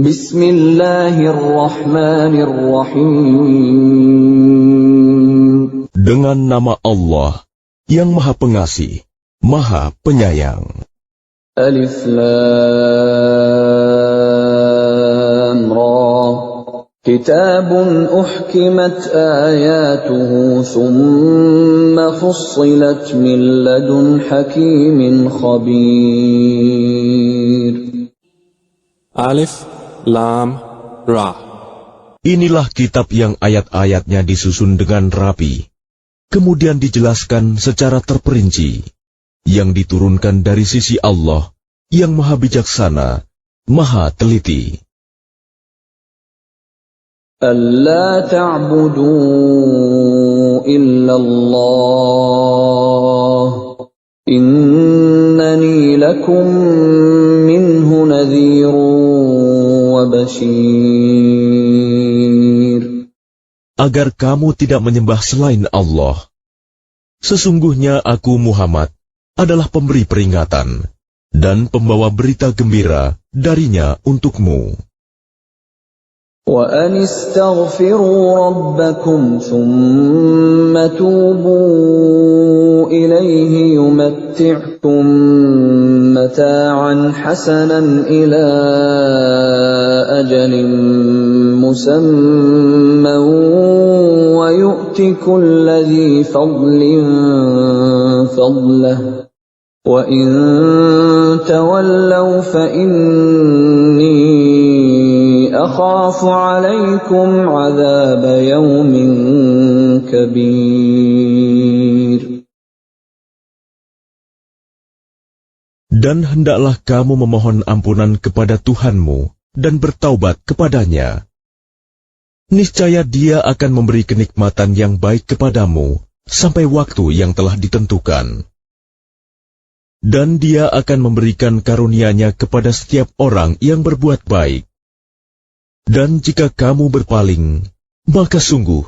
Bismillahirrahmanirrahim. Dengan nama Allah yang Maha Pengasih, Maha Penyayang. Alif Lam Ra. Kitabun uhkimat ayatuhu thumma fussilat min ladun hakimin khabir. Alif Lam Ra. Inilah kitab yang ayat-ayatnya disusun dengan rapi, kemudian dijelaskan secara terperinci, yang diturunkan dari sisi Allah yang Maha Bijaksana, Maha Teliti. Alla ta'budu illallah, innani lakum minhu nadhirun wa bashir. Agar kamu tidak menyembah selain Allah. Sesungguhnya aku Muhammad adalah pemberi peringatan dan pembawa berita gembira darinya untukmu. Wa anistaghfiru rabbakum thumma tubu ilayhi yumatti'kum mata'an hasanan ila ajalin musamman wa yu'ti kulli dhi fadlin fadlahu wa in tawallaw fa inni akhafu 'alaykum 'adzab yawmin kabir. Dan hendaklah kamu memohon ampunan kepada Tuhanmu dan bertaubat kepadanya. Niscaya Dia akan memberi kenikmatan yang baik kepadamu sampai waktu yang telah ditentukan. Dan Dia akan memberikan karunia-Nya kepada setiap orang yang berbuat baik. Dan jika kamu berpaling, maka sungguh,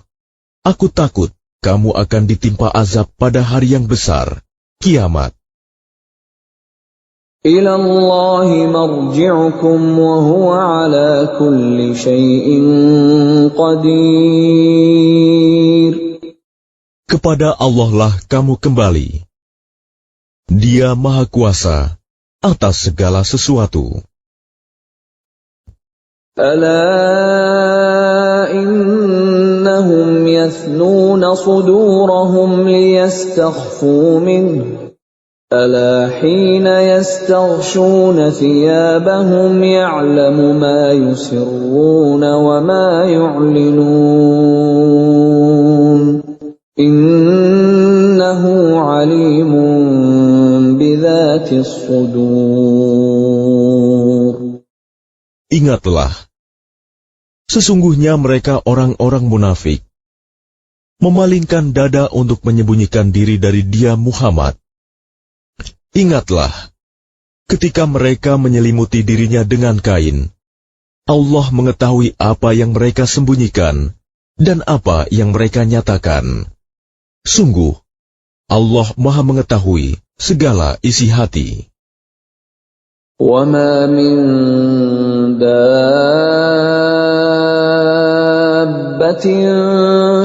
aku takut kamu akan ditimpa azab pada hari yang besar, kiamat. Ila Allahi marji'ukum wa huwa ala kulli syai'in qadir. Kepada Allah lah kamu kembali. Dia Maha Kuasa atas segala sesuatu. Ala innahum yathnuna sudurahum liyastakhfu minhu. Ala hina yastaghshuna thiyabahum ya'lamu ma yusirruna wa ma yu'linun. Innahu alimun bidhatis sudur. Ingatlah, sesungguhnya mereka orang-orang munafik, memalingkan dada untuk menyembunyikan diri dari Dia Muhammad. Ingatlah, ketika mereka menyelimuti dirinya dengan kain, Allah mengetahui apa yang mereka sembunyikan dan apa yang mereka nyatakan. Sungguh, Allah Maha mengetahui segala isi hati. وَمَا مِن دَابَّةٍ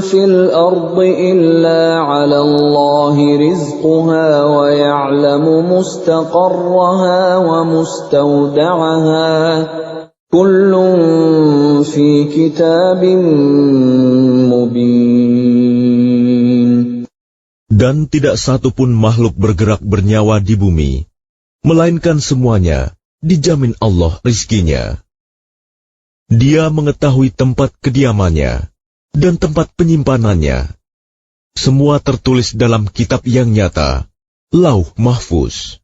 فِي الْأَرْضِ إِلَّا عَلَى اللَّهِ رِزْقُهَا وَيَعْلَمُ مُسْتَقَرَّهَا وَمُسْتَوْدَعَهَا كُلٌّ فِي كِتَابٍ مُبِينٍ. Dan tidak satu pun makhluk bergerak bernyawa di bumi, melainkan semuanya dijamin Allah rizkinya. Dia mengetahui tempat kediamannya dan tempat penyimpanannya. Semua tertulis dalam kitab yang nyata, Lauh Mahfuz.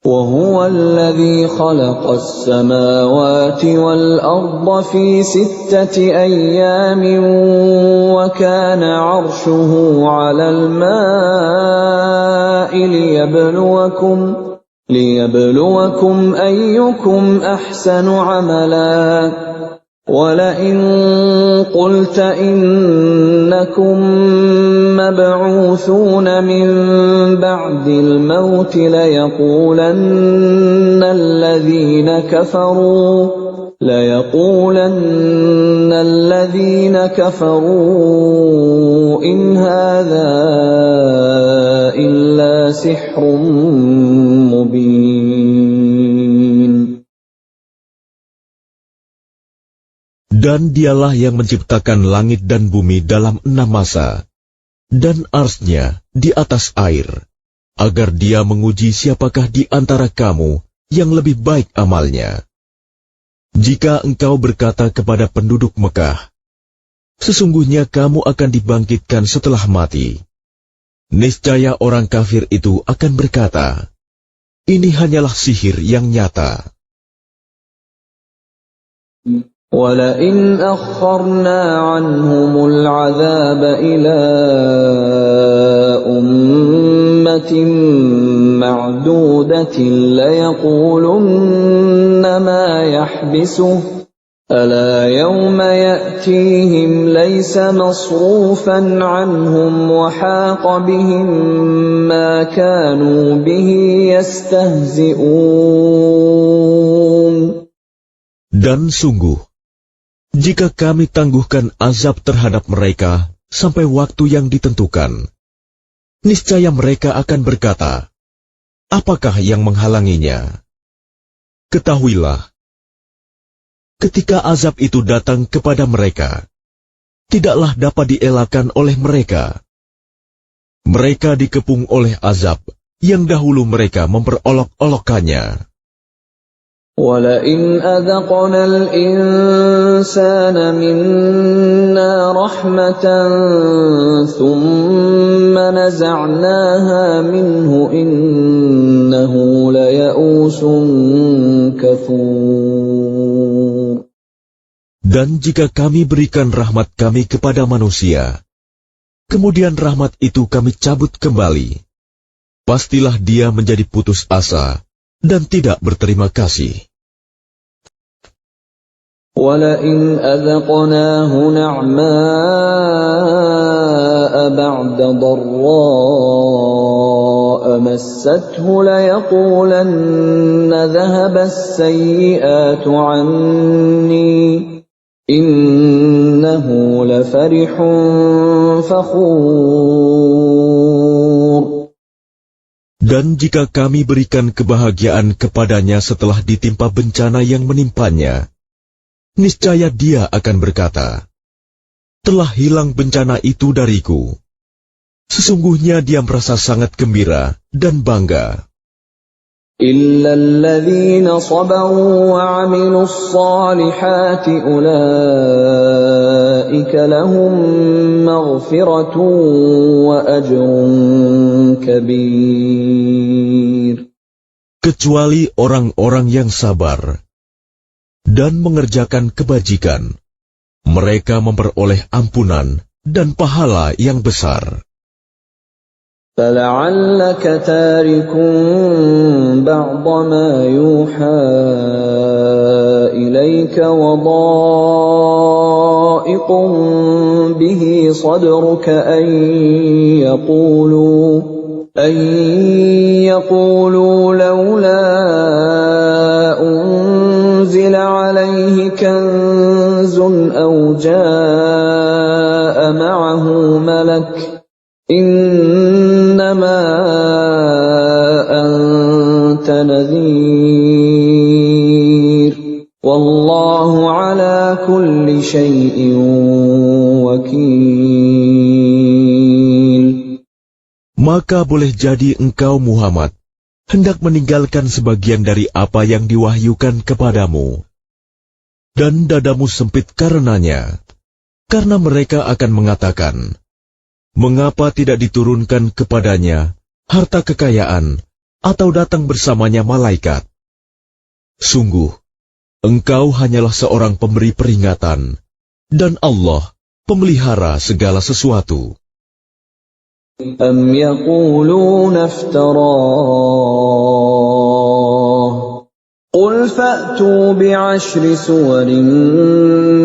وَهُوَ الَّذِي خَلَقَ السَّمَاوَاتِ وَالْأَرْضَ فِي 6 أَيَّامٍ وَكَانَ عَرْشُهُ عَلَى الْمَاءِ لِيَبْلُوَكُمْ أَيُّكُمْ أَحْسَنُ عَمَلًا وَلَئِن قُلْتَ إِنَّكُمْ مَبْعُوثُونَ مِنْ بَعْدِ الْمَوْتِ لَيَقُولَنَّ الَّذِينَ كَفَرُوا ليقولن الذين كفروا إن هذا إلا سحر مبين. Dan dialah yang menciptakan langit dan bumi dalam 6 masa, dan arsy-Nya di atas air, agar Dia menguji siapakah di antara kamu yang lebih baik amalnya. Jika engkau berkata kepada penduduk Mekah, sesungguhnya kamu akan dibangkitkan setelah mati, niscaya orang kafir itu akan berkata, ini hanyalah sihir yang nyata. وَلَئِنْ أَخَّرْنَا عَنْهُمُ الْعَذَابَ إِلَى أُمَّةٍ مَّعْدُودَةٍ لَيَقُولُنَّ مَا يَحْبِسُهُ أَلَا يَوْمَ يَأْتِيهِمْ لَيْسَ مَصْرُوفًا عَنْهُمْ وَحَاقَ بِهِم مَّا كَانُوا بِهِ يَسْتَهْزِئُونَ. Dan sungguh, jika kami tangguhkan azab terhadap mereka sampai waktu yang ditentukan, niscaya mereka akan berkata, apakah yang menghalanginya? Ketahuilah, ketika azab itu datang kepada mereka, tidaklah dapat dielakkan oleh mereka. Mereka dikepung oleh azab yang dahulu mereka memperolok-olokkannya. وَلَئِنْ أَذَقْنَا الْإِنسَانَ مِنَّا رَحْمَةً ثُمَّ نَزَعْنَاهَا مِنْهُ إِنَّهُ لَيَئُوسٌ كَفُورٌ. Dan jika kami berikan rahmat kami kepada manusia, kemudian rahmat itu kami cabut kembali, pastilah dia menjadi putus asa dan tidak berterima kasih. وَلَئِنْ أَذَقْنَاهُ نَعْمَاءَ بَعْدَ ضَرَّاءَ مَسَّتْهُ لَيَقُولَنَّ ذَهَبَ السَّيِّئَاتُ عَنِّي إِنَّهُ لَفَرِحٌ فَخُورٌ. Dan jika kami berikan kebahagiaan kepadanya setelah ditimpa bencana yang menimpanya, niscaya dia akan berkata, telah hilang bencana itu dariku. Sesungguhnya dia merasa sangat gembira dan bangga. إِلَّا الَّذِينَ صَبَرُوا وَعَمِلُوا الصَّالِحَاتِ أُولَئِكَ لَهُم مَّغْفِرَةٌ وَأَجْرٌ كَبِيرٌ. Kecuali orang-orang yang sabar dan mengerjakan kebajikan, mereka memperoleh ampunan dan pahala yang besar. فَلَعَلَّكَ تَارِكٌ بَعْضَ مَا يُوحَىٰ إِلَيْكَ وَضَائِقٌ بِهِ صَدْرُكَ أَن يَقُولُوا لَوْلَا أُنزِلَ عَلَيْهِ كَنزٌ أَوْ جَاءَ مَعَهُ مَلَكٌ إِنَّمَا أَنتَ نَذِيرٌ وَاللَّهُ عَلَى كُلِّ شَيْءٍ وَكِيلٌ. Maka boleh jadi engkau Muhammad hendak meninggalkan sebagian dari apa yang diwahyukan kepadamu, dan dadamu sempit karenanya, karena mereka akan mengatakan, mengapa tidak diturunkan kepadanya harta kekayaan atau datang bersamanya malaikat? Sungguh, engkau hanyalah seorang pemberi peringatan, dan Allah pemelihara segala sesuatu. أَمْ يَقُولُونَ افْتَرَاهُ قُلْ فَأْتُوا بِعَشْرِ سُوَرٍ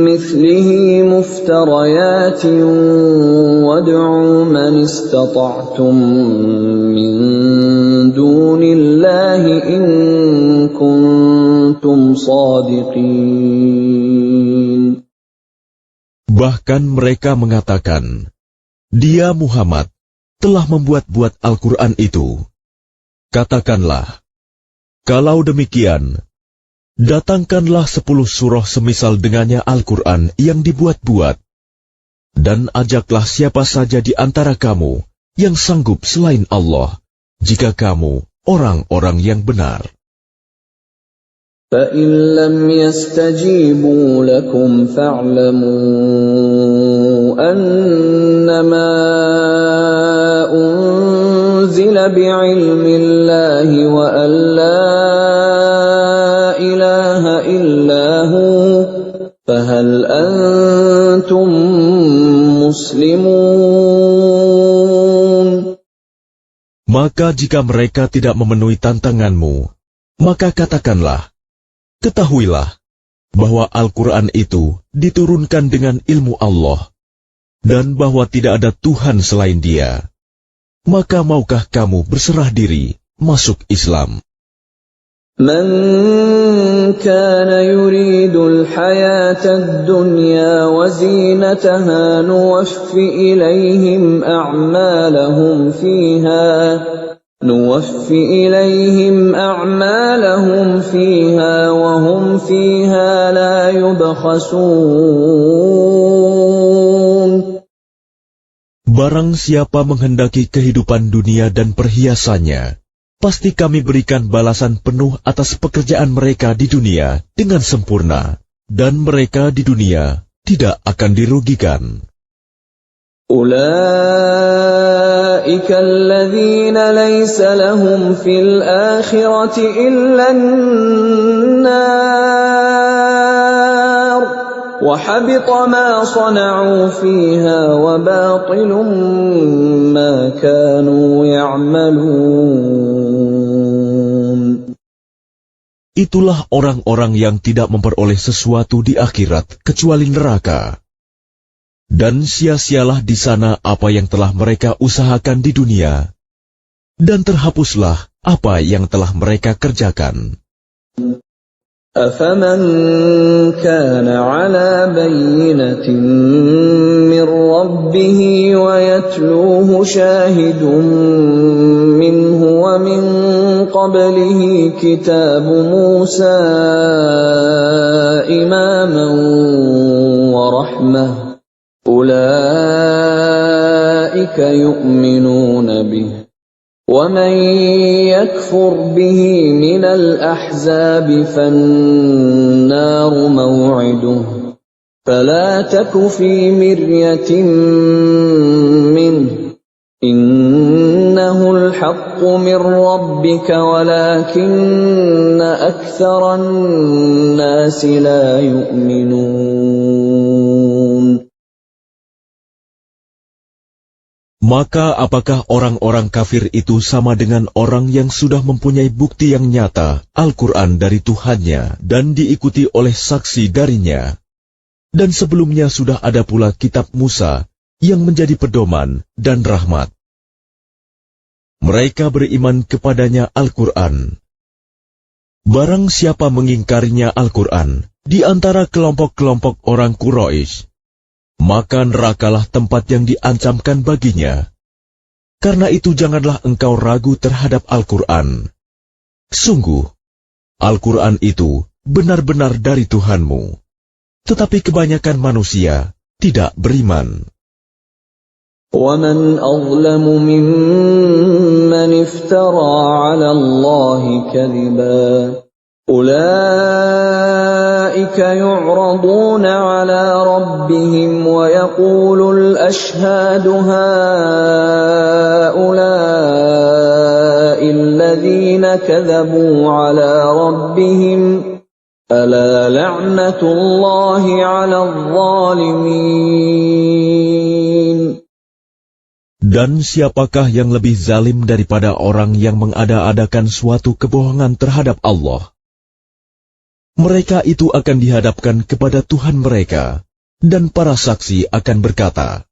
مِثْلِهِ مُفْتَرَيَاتٍ وَادْعُوا مَنِ اسْتَطَعْتُم مِّن دُونِ اللَّهِ إِن كُنتُمْ كنتم صادقين. Bahkan mereka mengatakan, Dia Muhammad telah membuat-buat Al-Quran itu. Katakanlah, kalau demikian, datangkanlah 10 surah semisal dengannya Al-Quran yang dibuat-buat, dan ajaklah siapa saja di antara kamu yang sanggup selain Allah, jika kamu orang-orang yang benar. فَإِن لَّمْ يَسْتَجِيبُوا لَكُمْ فَاعْلَمُوا أَنَّمَا أُنزِلَ بِعِلْمِ اللَّهِ وَأَن لَّا إِلَٰهَ إِلَّا هُوَ فَهَلْ أَنتُم مُّسْلِمُونَ. Maka jika mereka tidak memenuhi tantanganmu, maka katakanlah, ketahuilah bahwa Al-Quran itu diturunkan dengan ilmu Allah, dan bahwa tidak ada Tuhan selain Dia. Maka maukah kamu berserah diri masuk Islam? من كان يريد الحياة الدنيا وزينتها نوفِ إليهم أعمالهم فيها وهم فيها لا يبخسون. Barang siapa menghendaki kehidupan dunia dan perhiasannya, pasti kami berikan balasan penuh atas pekerjaan mereka di dunia dengan sempurna, dan mereka di dunia tidak akan dirugikan. أولئك الذين ليس لهم في الآخرة إلا النار وحبط ما صنعوا فيها وباطل ما كانوا يعملون. Itulah orang-orang yang tidak memperoleh sesuatu di akhirat kecuali neraka. Dan sia-sialah di sana apa yang telah mereka usahakan di dunia, dan terhapuslah apa yang telah mereka kerjakan. أَفَمَنْ كَانَ عَلَى بَيِّنَةٍ مِّن رَّبِّهِ وَيَتْلُوهُ شَاهِدٌ مِّنْهُ وَمِن قَبْلِهِ كِتَابُ مُوسَىٰ إِمَامًا وَرَحْمَةً أُولَٰئِكَ يُؤْمِنُونَ بِهِ وَمَن يَكْفُرْ بِهِ مِنَ الْأَحْزَابِ فَالنَّارُ مَوْعِدُهُ فَلَا تَكُ فِي مِرْيَةٍ مِّنْهُ إِنَّهُ الْحَقُّ مِنْ رَبِّكَ وَلَكِنَّ أَكْثَرَ النَّاسِ لَا يُؤْمِنُونَ. Maka apakah orang-orang kafir itu sama dengan orang yang sudah mempunyai bukti yang nyata Al-Quran dari Tuhannya dan diikuti oleh saksi darinya? Dan sebelumnya sudah ada pula kitab Musa yang menjadi pedoman dan rahmat. Mereka beriman kepadanya Al-Quran. Barang siapa mengingkarinya Al-Quran di antara kelompok-kelompok orang Quraisy, maka nerakalah tempat yang diancamkan baginya. Karena itu janganlah engkau ragu terhadap Al-Quran. Sungguh, Al-Quran itu benar-benar dari Tuhanmu. Tetapi kebanyakan manusia tidak beriman. وَمَنْ أَظْلَمُ مِمَّنِ افْتَرَىٰ عَلَى اللَّهِ كَذِبًا أُولَٰئِكَ يُعْرَضُونَ عَلَىٰ رَبِّهِمْ وَيَقُولُ الْأَشْهَادُ هَٰؤُلَاءِ الَّذِينَ كَذَبُوا عَلَىٰ رَبِّهِمْ أَلَا لَعْنَةُ اللَّهِ عَلَى الظَّالِمِينَ. Dan siapakah yang lebih zalim daripada orang yang mengada-adakan suatu kebohongan terhadap Allah? Mereka itu akan dihadapkan kepada Tuhan mereka, dan para saksi akan berkata,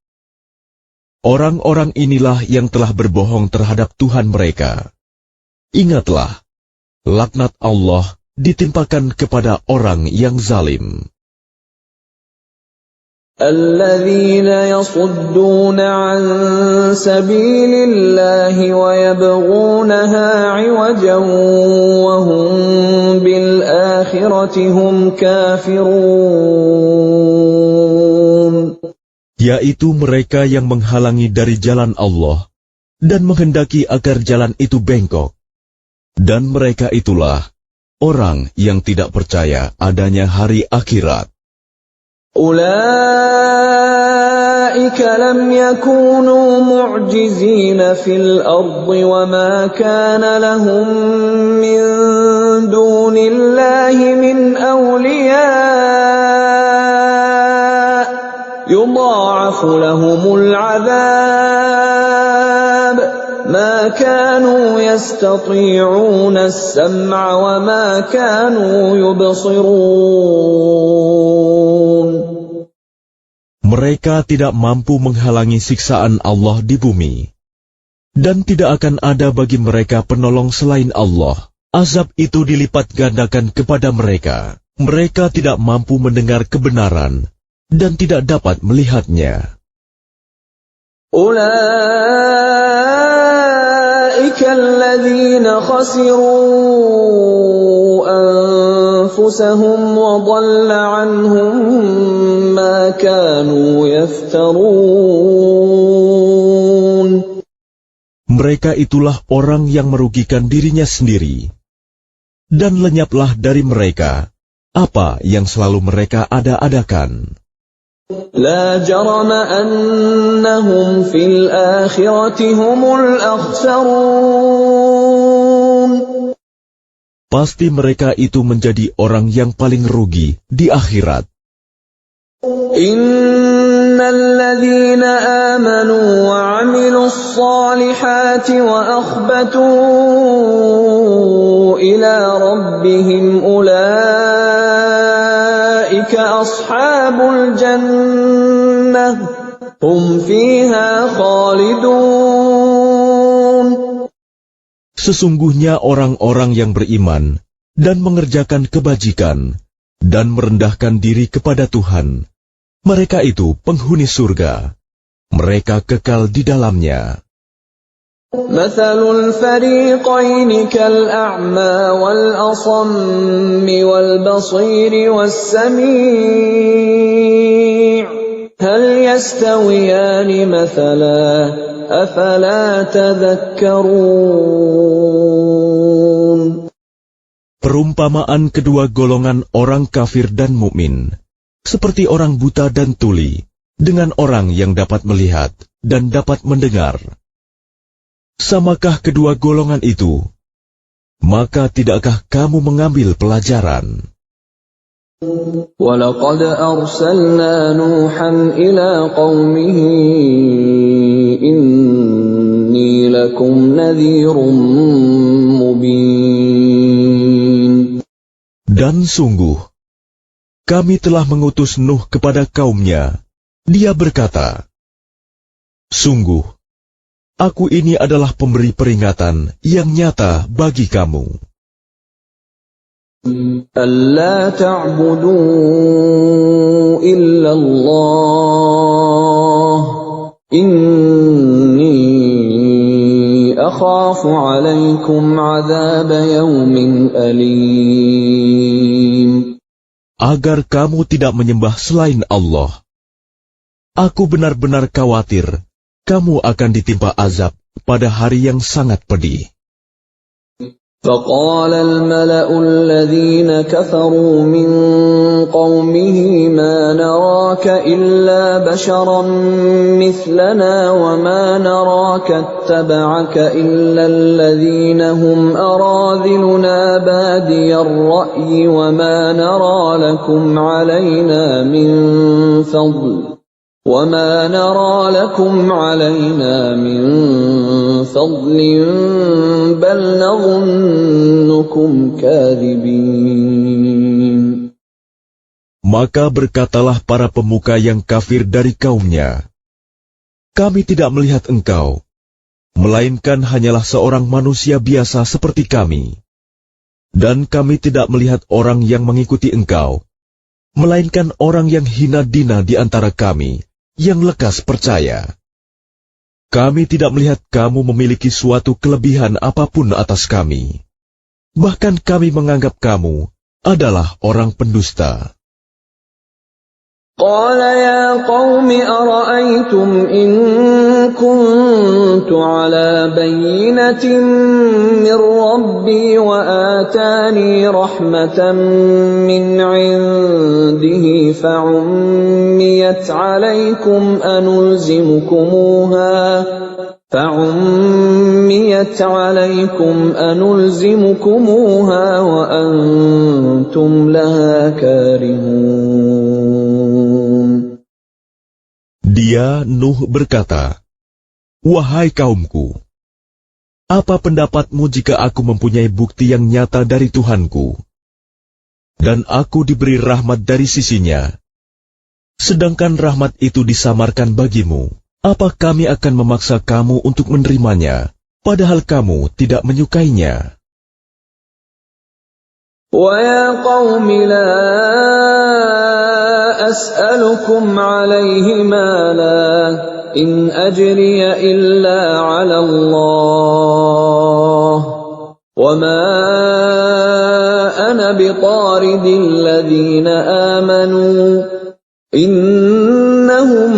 orang-orang inilah yang telah berbohong terhadap Tuhan mereka. Ingatlah, laknat Allah ditimpakan kepada orang yang zalim. الذين يصدون عن سبيل الله ويبغونها عوجا وهم بالآخرة هم كافرون. Yaitu mereka yang menghalangi dari jalan Allah dan menghendaki agar jalan itu bengkok. Dan mereka itulah orang yang tidak percaya adanya hari akhirat. أولئك لم يكونوا معجزين في الأرض وما كان لهم من دون الله من أولياء يضاعف لهم العذاب ما كانوا يستطيعون السمع وما كانوا يبصرون. Mereka tidak mampu menghalangi siksaan Allah di bumi. Dan tidak akan ada bagi mereka penolong selain Allah. Azab itu dilipat gandakan kepada mereka. Mereka tidak mampu mendengar kebenaran dan tidak dapat melihatnya. Ulaika alladhina khasiru anfusahum wa dhalla anhum ma kanu yaftarun. Mereka itulah orang yang merugikan dirinya sendiri. Dan lenyaplah dari mereka apa yang selalu mereka ada-adakan. La jarama annahum fil akhirati humul akhsarun. Pasti mereka itu menjadi orang yang paling rugi di akhirat. Innal ladzina amanu wa 'amilus salihati wa akhbatu ila rabbihim ulaika ashabul jannah hum fiha khalidun. Sesungguhnya orang-orang yang beriman dan mengerjakan kebajikan dan merendahkan diri kepada Tuhan, mereka itu penghuni surga. Mereka kekal di dalamnya. Mathalul fariqaini kal'a'ma wal asammi wal basiri was sami' hal yastawiyani mathala afala tadhakkarun. Perumpamaan kedua golongan orang kafir dan mukmin seperti orang buta dan tuli dengan orang yang dapat melihat dan dapat mendengar. Samakah kedua golongan itu? Maka tidakkah kamu mengambil pelajaran? وَلَقَدْ أَرْسَلْنَا نُوحًا إِلَى قَوْمِهِ إِنِّي لَكُمْ نَذِيرٌ مُبِينٌ. Dan sungguh, kami telah mengutus Nuh kepada kaumnya. Dia berkata, sungguh, aku ini adalah pemberi peringatan yang nyata bagi kamu. أَلَّا تَعْبُدُوا إِلَّا اللَّهَ إِنِّي أَخَافُ عَلَيْكُمْ عَذَابَ يَوْمٍ أَلِيمٍ. Agar kamu tidak menyembah selain Allah. Aku benar-benar khawatir kamu akan ditimpa azab pada hari yang sangat pedih. فَقَالَ الْمَلَأُ الَّذِينَ كَفَرُوا مِنْ قَوْمِهِ مَا نَرَاكَ إِلَّا بَشَرًا مِثْلَنَا وَمَا نَرَاكَ اتَّبَعَكَ إِلَّا الَّذِينَ هُمْ أَرَاذِلُنَا بَادِيَ الرَّأْيِ وَمَا نَرَى لَكُمْ عَلَيْنَا مِنْ فَضْلٍ بَلْ نَظُنُّكُمْ كَاذِبِينَ. Maka berkatalah para pemuka yang kafir dari kaumnya, kami tidak melihat engkau, melainkan hanyalah seorang manusia biasa seperti kami. Dan kami tidak melihat orang yang mengikuti engkau, melainkan orang yang hina dina di antara kami, yang lekas percaya. Kami tidak melihat kamu memiliki suatu kelebihan apapun atas kami. Bahkan kami menganggap kamu adalah orang pendusta. قال يا قوم أرأيتم إن كنت على بينة من ربي وآتاني رحمة من عنده فعميت عليكم أنلزمكموها وأنتم لها كارهون. Dia, Nuh, berkata, "Wahai kaumku, apa pendapatmu jika aku mempunyai bukti yang nyata dari Tuhanku, dan aku diberi rahmat dari sisinya, sedangkan rahmat itu disamarkan bagimu? Apa kami akan memaksa kamu untuk menerimanya, padahal kamu tidak menyukainya?" وَيَا قَوْمِ لَا أَسْأَلُكُمْ عَلَيْهِ مَالًا إِنْ أَجْرِيَ إِلَّا عَلَى اللَّهِ وَمَا أَنَا بِطَارِدِ الَّذِينَ آمَنُوا إِنَّهُمْ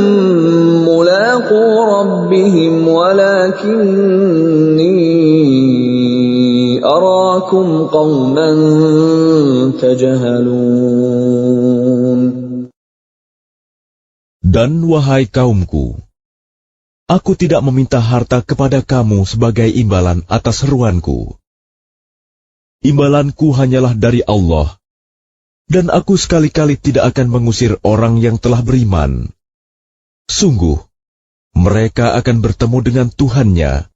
مُلَاقُو رَبِّهِمْ وَلَكِنِّي أَرَاكُمْ قَوْمًا تَجْهَلُونَ. Dan wahai kaumku, aku tidak meminta harta kepada kamu sebagai imbalan atas seruanku. Imbalanku hanyalah dari Allah, dan aku sekali-kali tidak akan mengusir orang yang telah beriman. Sungguh, mereka akan bertemu dengan Tuhannya,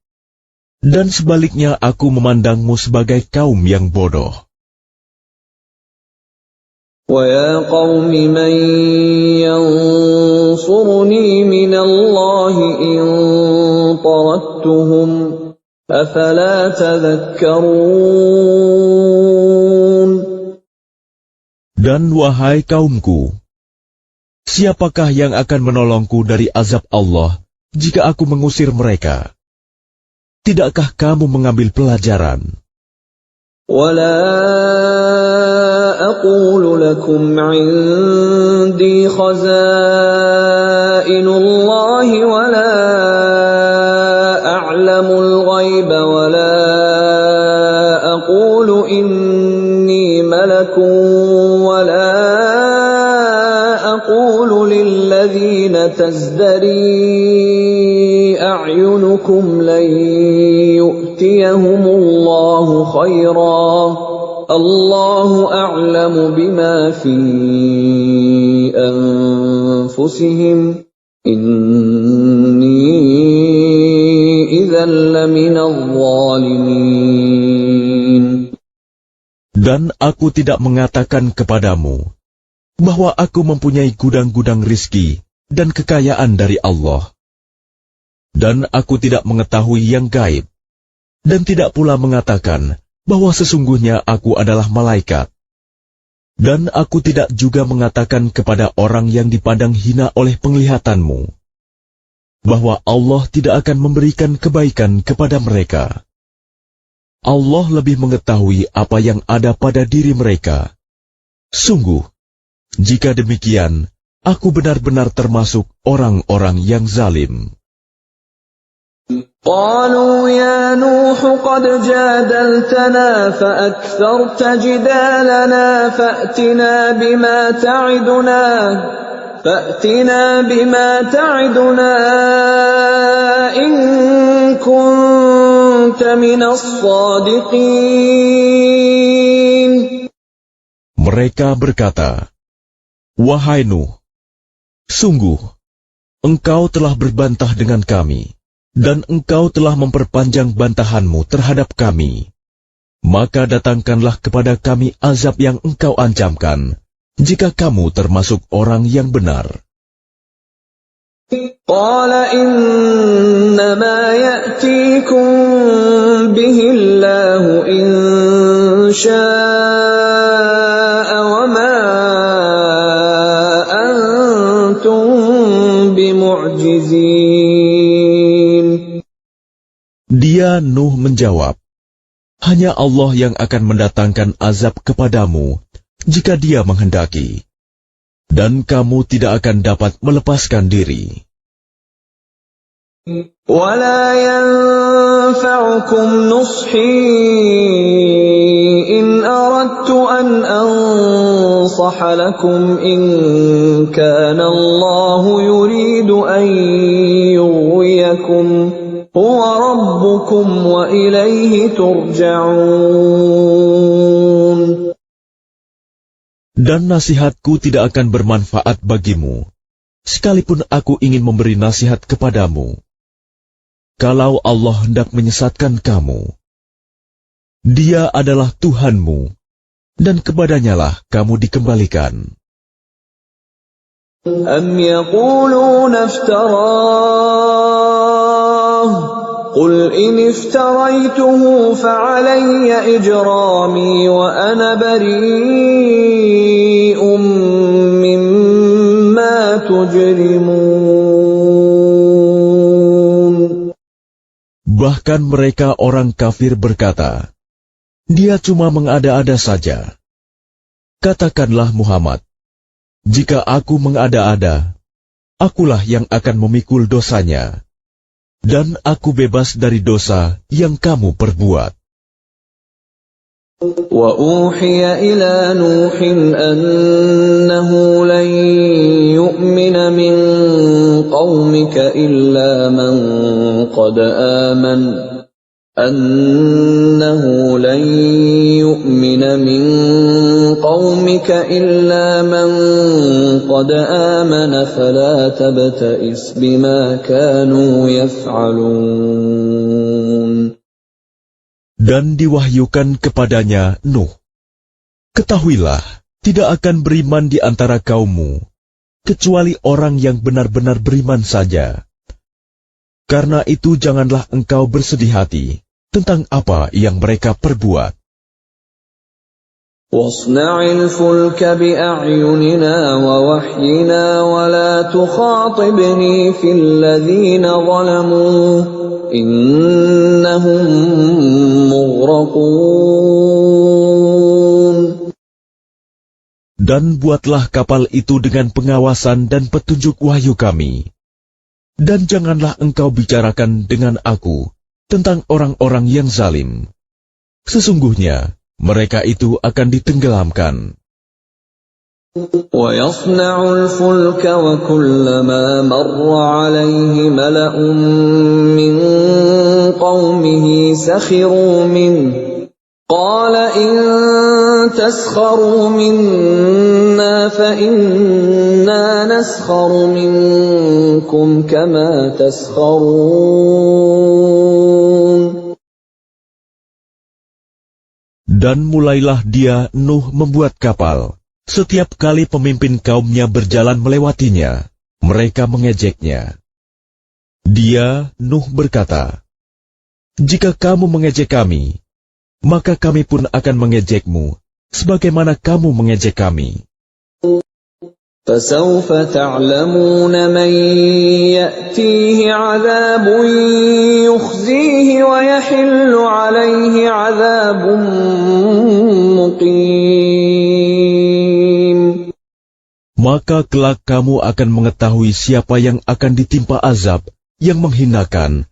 dan sebaliknya aku memandangmu sebagai kaum yang bodoh. وَيَا قَوْمِ مَنْ يَنْصُرُنِي مِنَ اللَّهِ إِنْ طَرَدتُّهُمْ أَفَلَا تَذَكَّرُونَ. Dan wahai kaumku, siapakah yang akan menolongku dari azab Allah jika aku mengusir mereka? Tidakkah kamu mengambil pelajaran? وَلَا أَقُولُ لَكُمْ عِنْدِي خَزَائِنُ اللَّهِ وَلَا أَعْلَمُ الْغَيْبَ وَلَا أَقُولُ إِنِّي مَلَكٌ وَلَا أَقُولُ لِلَّذِينَ تَزْدَرِي أَعْيُنُكُمْ لَنْ يُؤْتِيَهُمُ اللَّهُ خَيْرًا اللَّهُ أَعْلَمُ بِمَا فِي أَنفُسِهِمْ إِنِّي إِذًا لَّمِنَ الظَّالِمِينَ. Dan aku tidak mengatakan kepadamu bahwa aku mempunyai gudang-gudang rizki dan kekayaan dari Allah. Dan aku tidak mengetahui yang gaib, dan tidak pula mengatakan bahwa sesungguhnya aku adalah malaikat. Dan aku tidak juga mengatakan kepada orang yang dipandang hina oleh penglihatanmu, bahwa Allah tidak akan memberikan kebaikan kepada mereka. Allah lebih mengetahui apa yang ada pada diri mereka. Sungguh, jika demikian, aku benar-benar termasuk orang-orang yang zalim. قالوا يا نوح قد جادلتنا فأكثرت جدالنا فأتنا بما تعدنا إن كنت من الصادقين. Mereka berkata, "Wahai Nuh, sungguh, engkau telah berbantah dengan kami, dan engkau telah memperpanjang bantahanmu terhadap kami. Maka datangkanlah kepada kami azab yang engkau ancamkan, jika kamu termasuk orang yang benar." قال إنما يأتيكم به الله إن شاء Maka Nuh menjawab, hanya Allah yang akan mendatangkan azab kepadamu jika Dia menghendaki, dan kamu tidak akan dapat melepaskan diri. وَلَا يَنفَعُكُمْ نُصْحِي إِنْ أَرَدْتُ أَنْ أَنصَحَ لَكُمْ إِنْ كَانَ اللَّهُ يُرِيدُ أَنْ يُغْوِيَكُمْ هُوَ رَبُّكُمْ وَإِلَيْهِ تُرْجَعُونَ. Dan nasihatku tidak akan bermanfaat bagimu, sekalipun aku ingin memberi nasihat kepadamu. Kalau Allah hendak menyesatkan kamu, Dia adalah Tuhanmu, dan kepadanyalah kamu dikembalikan. أَمْ يَقُولُونَ افْتَرَاهُ قُلْ إِنِ افْتَرَيْتُهُ فَعَلَيَّ إِجْرَامِي وَأَنَا بَرِيءٌ مِّمَّا تُجْرِمُونَ. Bahkan mereka orang kafir berkata, Dia cuma mengada-ada saja. Katakanlah Muhammad, jika aku mengada-ada, akulah yang akan memikul dosanya, dan aku bebas dari dosa yang kamu perbuat. وَأُوحِيَ إِلَى نُوحٍ أَنَّهُ لَن يُؤْمِنَ مِن قَوْمِكَ إِلَّا مَن قَدْ آمَنَ فَلَا تَبْتَئِسْ بِمَا كَانُوا يَفْعَلُونَ. Dan diwahyukan kepadanya Nuh, ketahuilah, tidak akan beriman di antara kaummu, kecuali orang yang benar-benar beriman saja. Karena itu janganlah engkau bersedih hati tentang apa yang mereka perbuat. وَاصْنَعِ الْفُلْكَ بِأَعْيُنِنَا وَوَحْيِنَا وَلَا تُخَاطِبْنِي فِي الَّذِينَ ظَلَمُوا إِنَّهُمْ مُغْرَقُونَ. Dan buatlah kapal itu dengan pengawasan dan petunjuk wahyu kami. Dan janganlah engkau bicarakan dengan aku tentang orang-orang yang zalim. Sesungguhnya mereka itu akan ditenggelamkan. وَيَصْنَعُ الْفُلْكَ وَكُلَّمَا مَرَّ عَلَيْهِ مَلَأٌ مِّن قَوْمِهِ سَخِرُوا مِنْهُ قَالَ إِن تَسْخَرُوا مِنَّا فَإِنَّا نَسْخَرُ مِنكُمْ كَمَا تَسْخَرُونَ. Dan mulailah dia, Nuh, membuat kapal. Setiap kali pemimpin kaumnya berjalan melewatinya, mereka mengejeknya. Dia, Nuh, berkata, jika kamu mengejek kami, maka kami pun akan mengejekmu, sebagaimana kamu mengejek kami. فَسَوْفَ تَعْلَمُونَ مَنْ يَأْتِيهِ عَذَابٌ يُخْزِيهِ وَيَحِلُّ عَلَيْهِ عَذَابٌ مُقِيمٌ. Maka kelak kamu akan mengetahui siapa yang akan ditimpa azab yang menghinakan,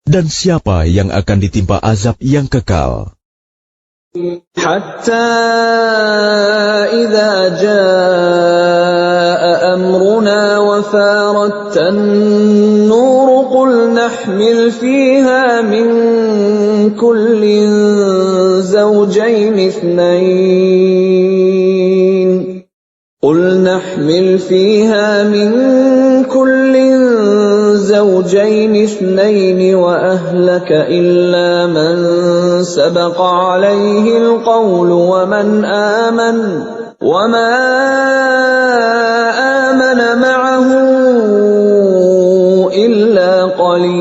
dan siapa yang akan ditimpa azab yang kekal. حَتَّى إِذَا جَاءَ أَمْرُنَا وَفَارَتِ النُّورُ قُلْ نَحْمِلْ فِيهَا مِنْ كُلٍّ زَوْجَيْنِ اثْنَيْنِ وَأَهْلَكَ إِلَّا مَنْ سَبَقَ عَلَيْهِ الْقَوْلُ وَمَنْ آمَنَ وَمَا آمَنَ مَعَهُ إِلَّا قَلِيلٌ.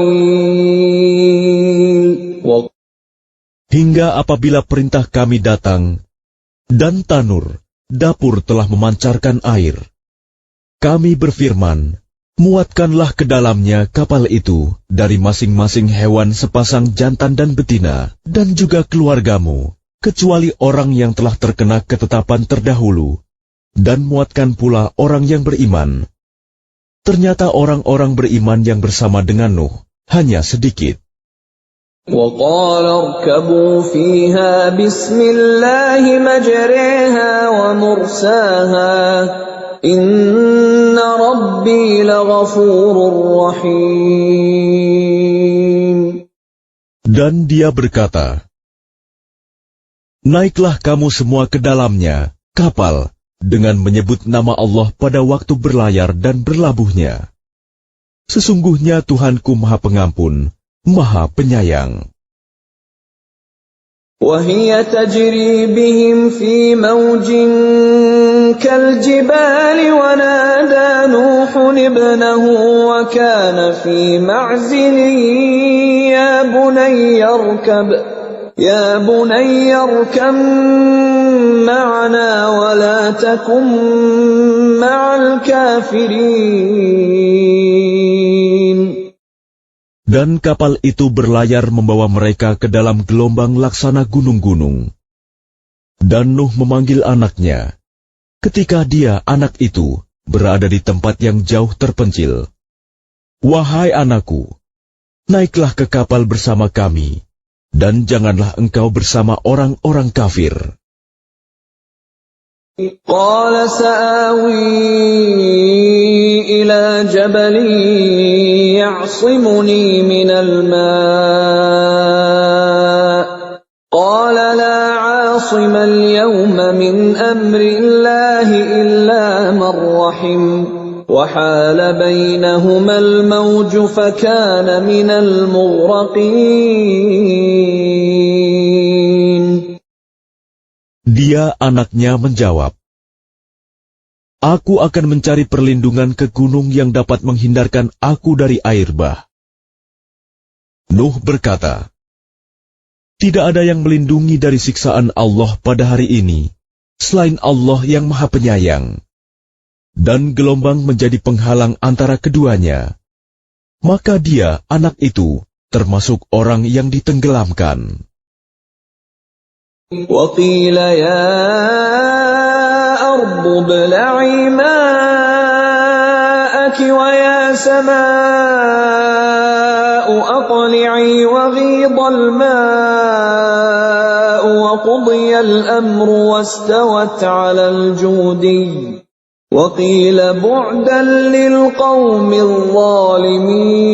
Hingga apabila perintah kami datang, dan tanur, dapur telah memancarkan air, kami berfirman, Muatkanlah ke dalamnya kapal itu dari masing-masing hewan sepasang jantan dan betina, dan juga keluargamu, kecuali orang yang telah terkena ketetapan terdahulu, dan muatkan pula orang yang beriman. Ternyata orang-orang beriman yang bersama dengan Nuh hanya sedikit. وَقَالَ ارْكَبُوا فِيهَا بِسْمِ اللَّهِ مَجْرَاهَا وَمُرْسَاهَا إِنَّ رَبِّي لَغَفُورٌ رَّحِيمٌ. Dan dia berkata, naiklah kamu semua ke dalamnya, kapal, dengan menyebut nama Allah pada waktu berlayar dan berlabuhnya. Sesungguhnya Tuhanku Maha Pengampun, Maha Penyayang. وَهِيَ تَجْرِي بِهِمْ فِي مَوْجٍ كَالْجِبَالِ وَنَادَى نُوحٌ ابْنَهُ وَكَانَ فِي مَعْزِلٍ يَا بُنَيَّ ارْكَب مَّعَنَا وَلَا تَكُن مَّعَ الْكَافِرِينَ. Dan kapal itu berlayar membawa mereka ke dalam gelombang laksana gunung-gunung. Dan Nuh memanggil anaknya, ketika dia, anak itu, berada di tempat yang jauh terpencil. Wahai anakku, naiklah ke kapal bersama kami, dan janganlah engkau bersama orang-orang kafir. قَالَ سَآوِي إِلَى جَبَلٍ يَعْصِمُنِي مِنَ الْمَاءِ قَالَ لَا عَاصِمَ الْيَوْمَ مِنْ أَمْرِ اللَّهِ إِلَّا مَنْ رَحِمَ وَحَالَ بَيْنَهُمَا الْمَوْجُ فَكَانَ مِنَ الْمُغْرَقِينَ. Dia, anaknya, menjawab, aku akan mencari perlindungan ke gunung yang dapat menghindarkan aku dari air bah. Nuh berkata, tidak ada yang melindungi dari siksaan Allah pada hari ini, selain Allah yang Maha Penyayang. Dan gelombang menjadi penghalang antara keduanya. Maka dia, anak itu, termasuk orang yang ditenggelamkan. وَقِيلَ يَا أَرْضُ ابْلَعِي مَاءَكِ وَيَا سَمَاءُ أَقْلِعِي وَغِيضَ الْمَاءُ وَقُضِيَ الْأَمْرُ وَاسْتَوَتْ عَلَى الْجُودِيِّ وَقِيلَ بُعْدًا لِلْقَوْمِ الظَّالِمِينَ.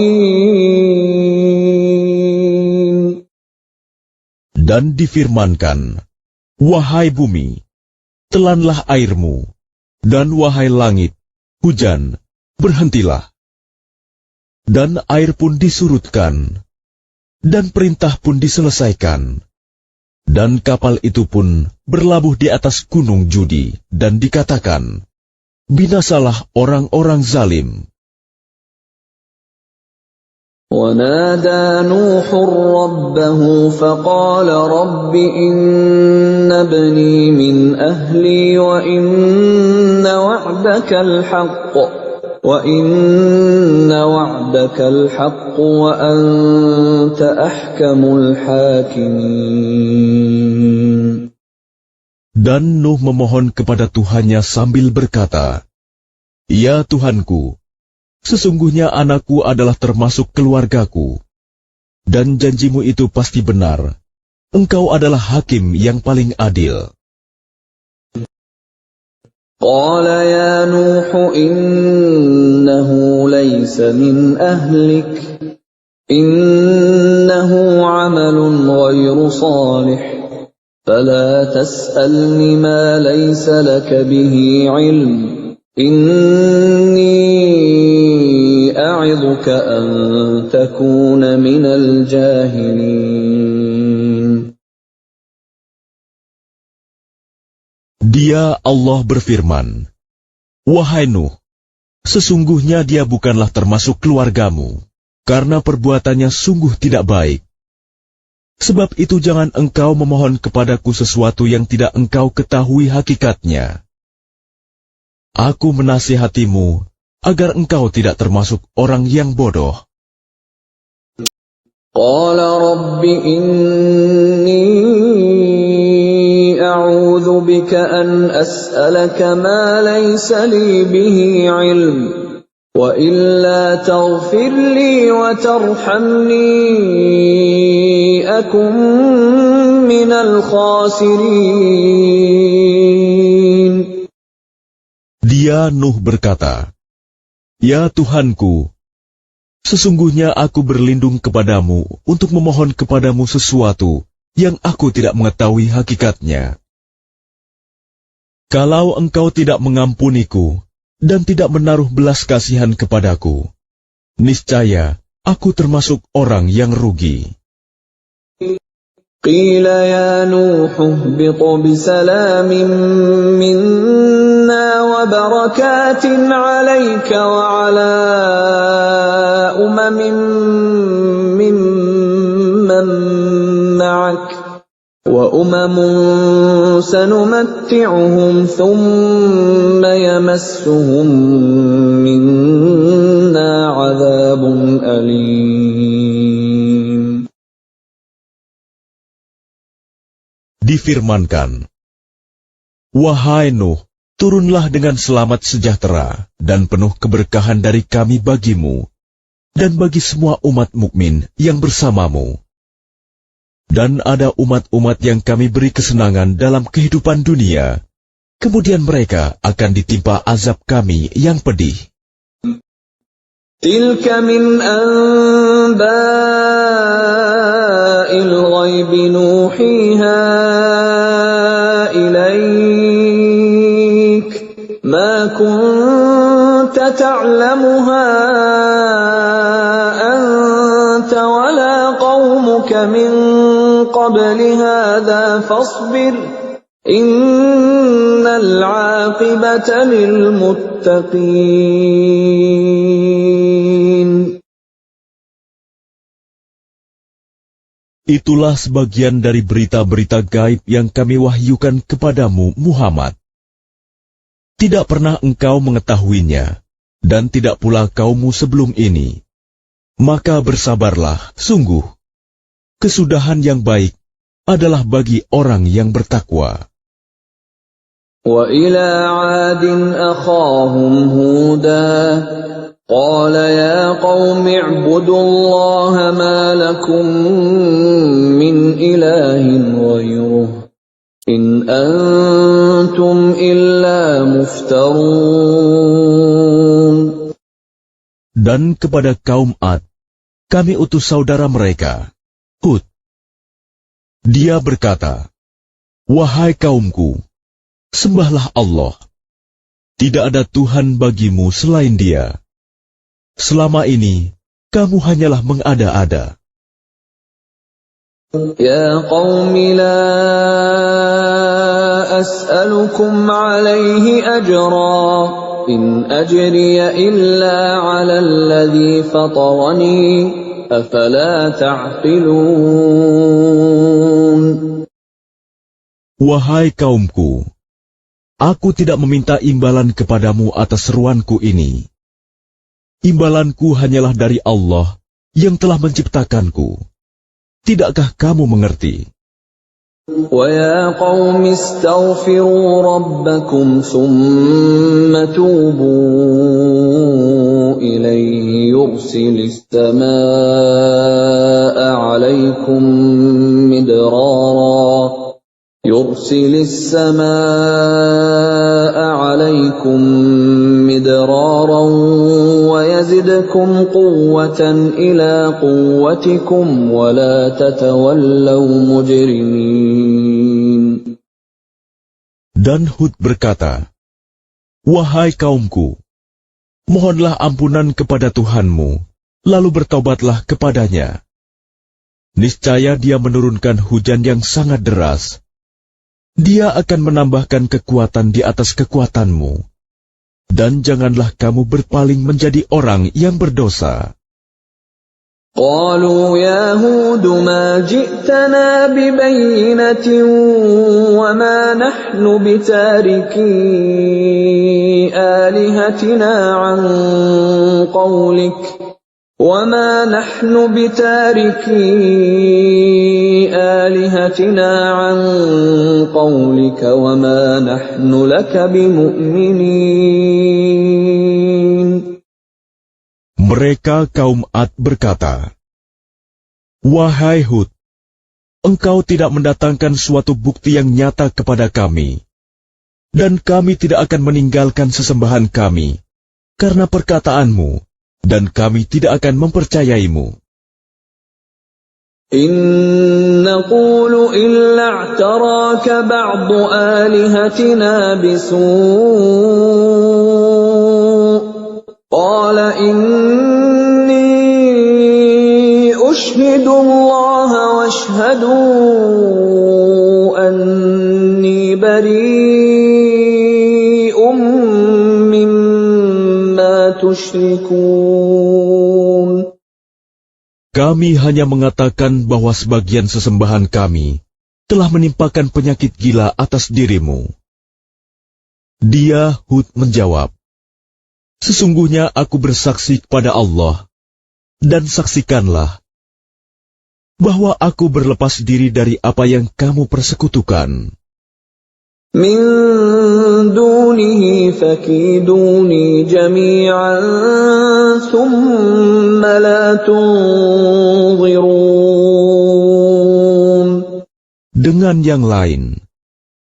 Dan difirmankan, wahai bumi, telanlah airmu, dan wahai langit, hujan, berhentilah. Dan air pun disurutkan, dan perintah pun diselesaikan. Dan kapal itu pun berlabuh di atas gunung Judi, dan dikatakan, binasalah orang-orang zalim. وَنَادَى نُوحٌ رَبَّهُ فَقَالَ رَبِّ إِنَّ ابْنِي مِنْ أَهْلِي وَإِنَّ وَعْدَكَ الْحَقُّ وَأَنْتَ أَحْكَمُ الْحَاكِمِينَ. Dan Nuh memohon kepada Tuhannya sambil berkata, ya Tuhanku, sesungguhnya anakku adalah termasuk keluargaku, dan janjimu itu pasti benar. Engkau adalah hakim yang paling adil. قَالَ يَا نُوحُ إِنَّهُ لَيْسَ مِنْ أَهْلِكَ إِنَّهُ عَمَلٌ غَيْرُ صَالِحٍ فَلَا تَسْأَلْنِ مَا لَيْسَ لَكَ بِهِ عِلْمٌ إِنِّي أَعِظُكَ أَن تَكُونَ مِنَ الْجَاهِلِينَ. Dia, Allah berfirman, wahai Nuh, sesungguhnya dia bukanlah termasuk keluargamu, karena perbuatannya sungguh tidak baik. Sebab itu jangan engkau memohon kepadaku sesuatu yang tidak engkau ketahui hakikatnya. Aku menasihatimu agar engkau tidak termasuk orang yang bodoh. Qala Rabbi inni a'udzu bika an as'alaka ma laysa li bihi 'ilm wa illa taghfir li wa tarhamni akum minal khasirin. Dia Nuh berkata, "Ya Tuhanku, sesungguhnya aku berlindung kepadamu untuk memohon kepadamu sesuatu yang aku tidak mengetahui hakikatnya. Kalau engkau tidak mengampuniku dan tidak menaruh belas kasihan kepadaku, niscaya aku termasuk orang yang rugi." Qila ya Nuh ihbit bisalamin minna wa barakatin 'alayka wa 'ala umamin mimman ma'ak wa umamun sanumatti'uhum thumma yamassuhum minna 'adzabun alim. Difirmankan, "Wahai Nuh, turunlah dengan selamat sejahtera dan penuh keberkahan dari kami bagimu dan bagi semua umat mukmin yang bersamamu. Dan ada umat-umat yang kami beri kesenangan dalam kehidupan dunia, kemudian mereka akan ditimpa azab kami yang pedih." Tilka min anba'il ghaibi nuhiha ilaik ma kunta ta'lamuha anta wala qaumuka min qabli hadha fasbir innal 'aqibata lil muttaqin. Itulah sebagian dari berita-berita gaib yang kami wahyukan kepadamu, Muhammad. Tidak pernah engkau mengetahuinya, dan tidak pula kaummu sebelum ini. Maka bersabarlah, sungguh, kesudahan yang baik adalah bagi orang yang bertakwa. Wa ila 'adin akhahum Huda qala ya qaumi i'budullaha ma lakum min ilahin ghairuh in antum illa muftarun. Dan kepada kaum Ad, kami utus saudara mereka, Hud. Dia berkata, "Wahai kaumku, sembahlah Allah. Tidak ada Tuhan bagimu selain Dia. Selama ini, kamu hanyalah mengada-ada." Ya qaumi la as'alukum alaihi ajra, in ajriya illa 'ala alladhi fatarani, afala ta'qilun. Wahai kaumku, aku tidak meminta imbalan kepadamu atas seruanku ini. Imbalanku hanyalah dari Allah yang telah menciptakanku. Tidakkah kamu mengerti? Wa ya qaumi astaghfiru rabbakum thumma tubu ilayhi yursilis samaa'a 'alaykum midrara يرسل السماء عليكم مدرارا ويزدكم قوة إلى قوتكم ولا تتولوا مجرمين. Dan Hud berkata, "Wahai kaumku, mohonlah ampunan kepada Tuhanmu, lalu bertobatlah kepadanya. Niscaya Dia menurunkan hujan yang sangat deras. Dia akan menambahkan kekuatan di atas kekuatanmu. Dan janganlah kamu berpaling menjadi orang yang berdosa." قالوا يا هود ما جئتنا ببينة وما نحن بتاركي آلهتنا عن قولك وما نحن لك بمؤمنين. Mereka kaum Ad berkata, "Wahai Hud, engkau tidak mendatangkan suatu bukti yang nyata kepada kami, dan kami tidak akan meninggalkan sesembahan kami karena perkataanmu, dan kami tidak akan mempercayaimu. إن نقول إلا اعتراك بعض آلهتنا بسوء قال إني أشهد الله واشهدوا أني بريء مما تشركون. Kami hanya mengatakan bahwa sebagian sesembahan kami telah menimpakan penyakit gila atas dirimu." Dia, Hud, menjawab, "Sesungguhnya aku bersaksi kepada Allah, dan saksikanlah bahwa aku berlepas diri dari apa yang kamu persekutukan. من دونه فكيدوني جميعا ثم لا تنظرون. Dengan yang lain,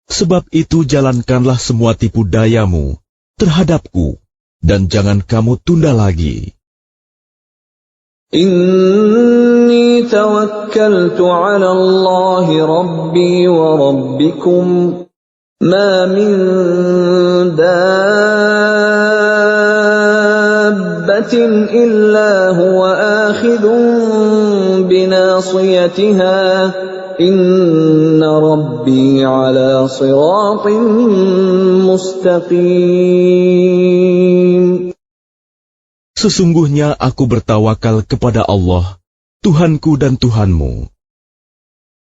sebab itu jalankanlah semua tipu dayamu terhadapku, dan jangan kamu tunda lagi. إني توكلت على الله ربي وربكم ما من دابة إلا هو آخذ بناصيتها إن ربي على صراط مستقيم. Sesungguhnya aku bertawakal kepada Allah, Tuhanku dan Tuhanmu.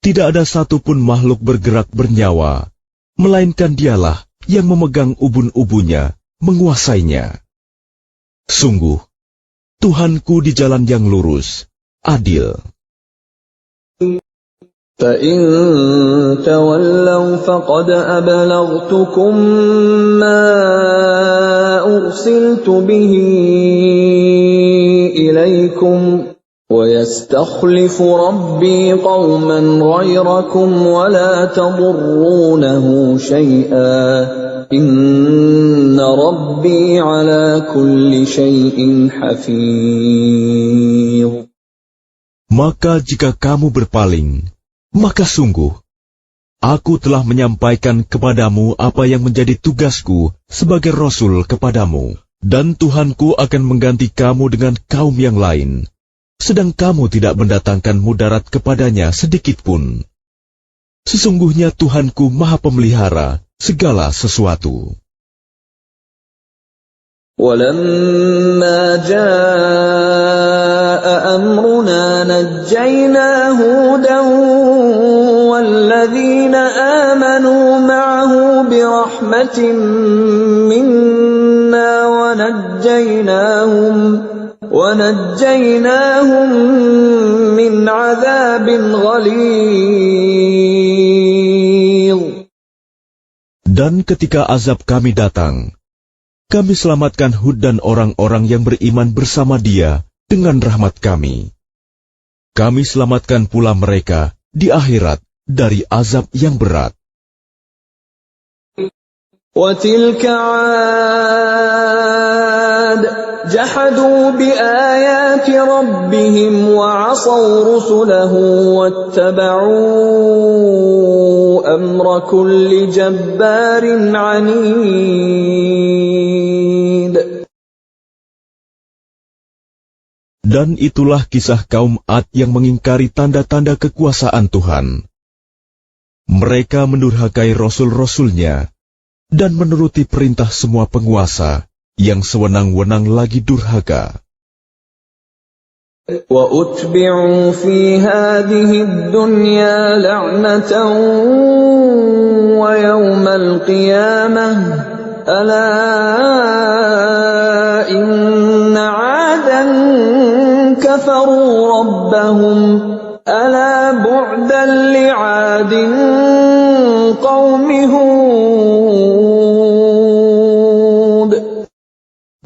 Tidak ada satupun makhluk bergerak bernyawa, melainkan dialah yang memegang ubun-ubunnya, menguasainya. Sungguh, Tuhanku di jalan yang lurus, adil. فَإِن تَوَلَّوْا فَقَدْ أَبْلَغْتُكُم مَّا أُرْسِلْتُ بِهِ إِلَيْكُمْ وَيَسْتَخْلِفُ رَبِّي قَوْمًا غَيْرَكُمْ وَلَا تَضُرُّونَهُ شَيْئًا إِنَّ رَبِّي عَلَى كُلِّ شَيْءٍ حَفِيظٌ. Maka jika kamu berpaling, maka sungguh, aku telah menyampaikan kepadamu apa yang menjadi tugasku sebagai Rasul kepadamu, dan Tuhanku akan mengganti kamu dengan kaum yang lain, sedang kamu tidak mendatangkan mudarat kepadanya sedikitpun. Sesungguhnya Tuhanku Maha Pemelihara segala sesuatu. وَلَمَّا جَاءَ أَمْرُنَا نَجَّيْنَا هُودًا وَالَّذِينَ آمَنُوا مَعَهُ بِرَحْمَةٍ مِّنَّا وَنَجَّيْنَاهُم مِّنْ عَذَابٍ غَلِيظٍ. Dan ketika azab kami datang, kami selamatkan Hud dan orang-orang yang beriman bersama dia dengan rahmat kami. Kami selamatkan pula mereka di akhirat dari azab yang berat. وَتِلْكَ عَادٌ جَحَدُوا بِآيَاتِ رَبِّهِمْ وَعَصَوْا رُسُلَهُ وَاتَّبَعُوا أَمْرَ كُلِّ جَبَّارٍ عَنِيدٍ. Dan itulah kisah kaum Ad yang mengingkari tanda-tanda kekuasaan Tuhan. Mereka mendurhakai rasul-rasulnya dan menuruti perintah semua penguasa yang sewenang-wenang lagi durhaka. وَأُتْبِعُوا فِي هَذِهِ الدُّنْيَا لَعْنَةً وَيَوْمَ الْقِيَامَةِ أَلَا إِنَّ عَادًا كَفَرُوا رَبَّهُمْ أَلَا بُعْدًا لِعَادٍ قَوْمِ هُودٍ.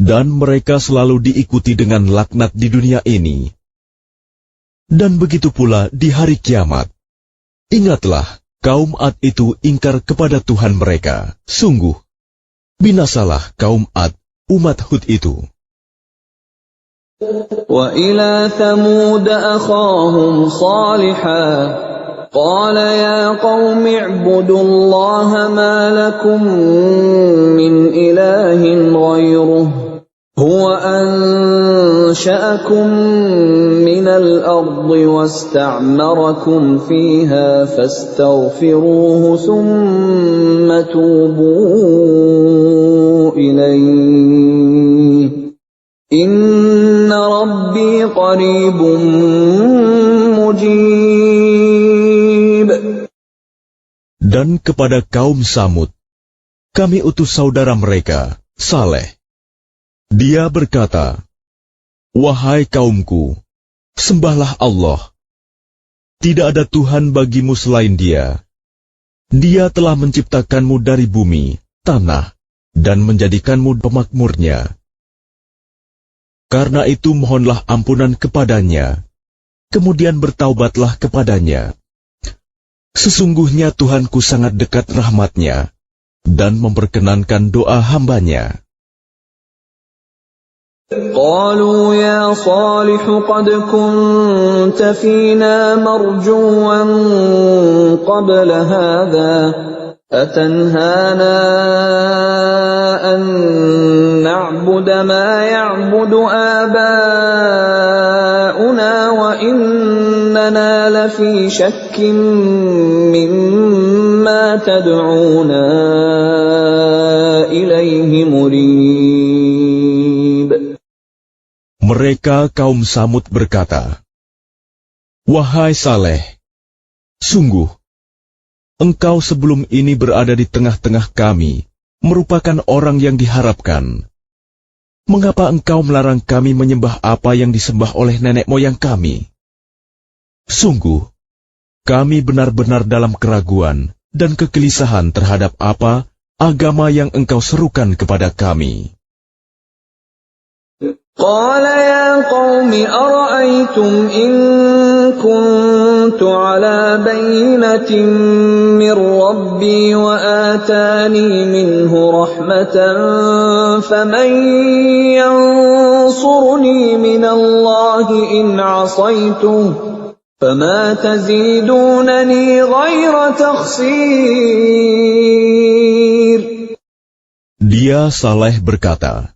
Dan mereka selalu diikuti dengan laknat di dunia ini. Dan begitu pula di hari kiamat. Ingatlah, kaum Ad itu ingkar kepada Tuhan mereka. Sungguh, binasalah kaum Ad, umat Hud itu. وَإِلَى ثَمُودَ أَخَاهُمْ صَالِحًا قَالَ يَا قَوْمِ اعْبُدُوا اللَّهَ مَا لَكُمْ مِنْ إِلَٰهٍ غَيْرُهُ هُوَ أَنشَأَكُم مِّنَ الْأَرْضِ وَاسْتَعْمَرَكُمْ فِيهَا فَاسْتَغْفِرُوهُ ثُمَّ تُوبُوا إِلَيْهِ إِنَّ رَبِّي قَرِيبٌ مُّجِيبٌ. Dan kepada kaum Samud, kami utus saudara mereka, Saleh. Dia berkata, "Wahai kaumku, sembahlah Allah. Tidak ada Tuhan bagimu selain Dia. Dia telah menciptakanmu dari bumi, tanah, dan menjadikanmu pemakmurnya. Karena itu mohonlah ampunan kepadanya, kemudian bertaubatlah kepadanya. Sesungguhnya Tuhanku sangat dekat rahmatnya, dan memperkenankan doa hambanya." قالوا يا صالح قد كنت فينا مرجوا قبل هذا أتنهانا أن نعبد ما يعبد آباؤنا وإننا لفي شك مما تدعونا إليه مريب. Mereka kaum Samud berkata, "Wahai Saleh, sungguh, engkau sebelum ini berada di tengah-tengah kami, merupakan orang yang diharapkan. Mengapa engkau melarang kami menyembah apa yang disembah oleh nenek moyang kami? Sungguh, kami benar-benar dalam keraguan dan kegelisahan terhadap apa agama yang engkau serukan kepada kami." قال يا قوم أرأيتم إن كنت على بينة من ربي وآتاني منه رحمة فمن ينصرني من الله إن عصيته فما تزيدونني غير تخسير. Dia Saleh berkata,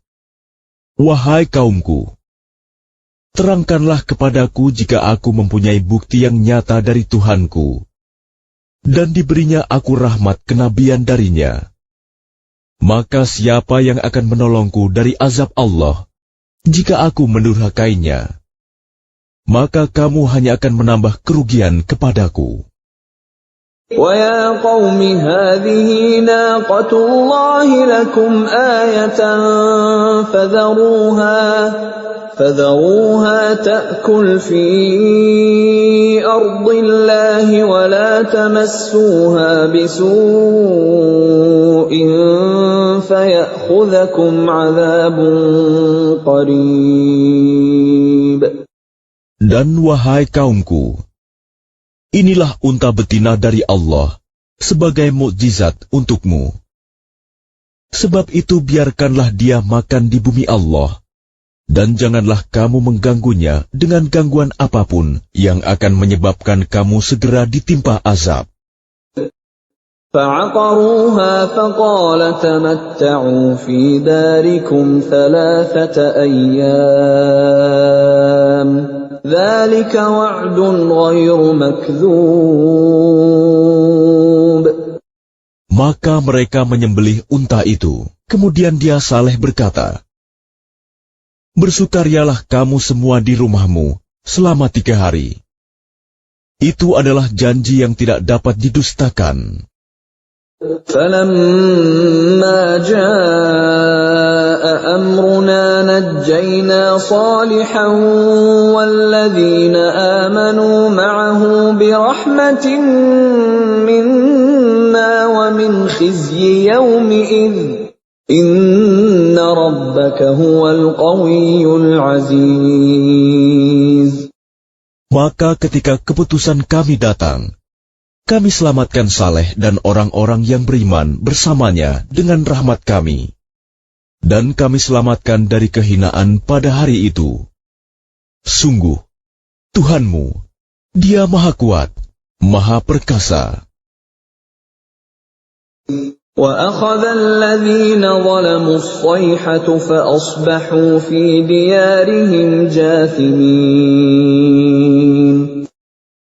"Wahai kaumku, terangkanlah kepadaku jika aku mempunyai bukti yang nyata dari Tuhanku, dan diberinya aku rahmat kenabian darinya. Maka siapa yang akan menolongku dari azab Allah, jika aku mendurhakainya? Maka kamu hanya akan menambah kerugian kepadaku." وَيَا قَوْمِ هَٰذِهِ نَاقَةُ اللَّهِ لَكُمْ آيَةً فَذَرُوهَا تَأْكُلْ فِي أَرْضِ اللَّهِ وَلَا تَمَسُّوهَا بِسُوءٍ فَيَأْخُذَكُمْ عَذَابٌ قَرِيبٌ. Dan wahai kaumku, inilah unta betina dari Allah sebagai mukjizat untukmu. Sebab itu biarkanlah dia makan di bumi Allah, dan janganlah kamu mengganggunya dengan gangguan apapun yang akan menyebabkan kamu segera ditimpa azab. فَعَقَرُوهَا فَقَالَ تَمَتَّعُوا فِي دَارِكُمْ 3 أَيَّامٍ ذَلِكَ وَعْدٌ غَيْرُ مَكْذُوبٍ. Maka mereka menyembelih unta itu. Kemudian dia Saleh berkata, "Bersukarialah kamu semua di rumahmu selama 3 hari. Itu adalah janji yang tidak dapat didustakan. فَلَمَّا جَاءَ أَمْرُنَا نَجَّيْنَا صَالِحًا وَالَّذِينَ آمَنُوا مَعَهُ بِرَحْمَةٍ مِنَّا وَمِنْ خِزْيِ يَوْمِئِذٍ إِنَّ رَبَّكَ هُوَ الْقَوِيُّ الْعَزِيزُ. Maka ketika keputusan kami datang, kami selamatkan Saleh dan orang-orang yang beriman bersamanya dengan rahmat kami. Dan kami selamatkan dari kehinaan pada hari itu. Sungguh, Tuhanmu, Dia Maha Kuat, Maha Perkasa. وَأَخَذَ الَّذِينَ ظَلَمُوا الصَّيْحَةُ فَأَصْبَحُوا فِي دِيَارِهِمْ جَاثِمِينَ.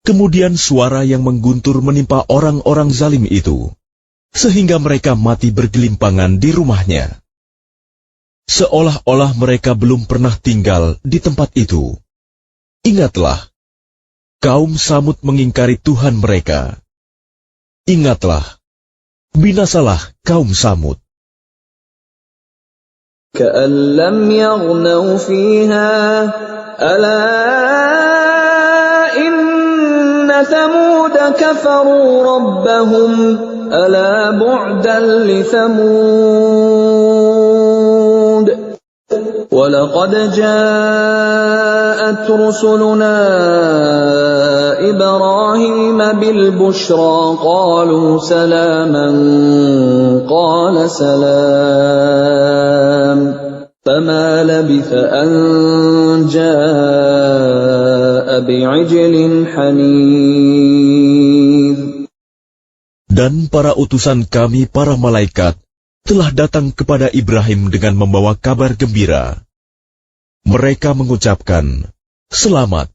Kemudian suara yang mengguntur menimpa orang-orang zalim itu, sehingga mereka mati bergelimpangan di rumahnya. Seolah-olah mereka belum pernah tinggal di tempat itu. Ingatlah, kaum Samud mengingkari Tuhan mereka. Ingatlah, binasalah kaum Samud. كَأَن لَّمْ يَغْنَوْا فِيهَا أَلَا إِنَّ ثَمُودَ كَفَرُوا رَبَّهُمْ أَلَا بُعْدًا لِّثَمُودَ وَلَقَدْ جَاءَتْ رُسُلُنَا إِبْرَاهِيمَ بِالْبُشْرَىٰ قَالُوا سَلَامًا قَالَ سَلَامٌ فَمَا لَبِثَ أَن جَاءَ بِعِجْلٍ حَنِيذٍ. Dan para utusan kami, para malaikat, telah datang kepada Ibrahim dengan membawa kabar gembira. Mereka mengucapkan, "Selamat."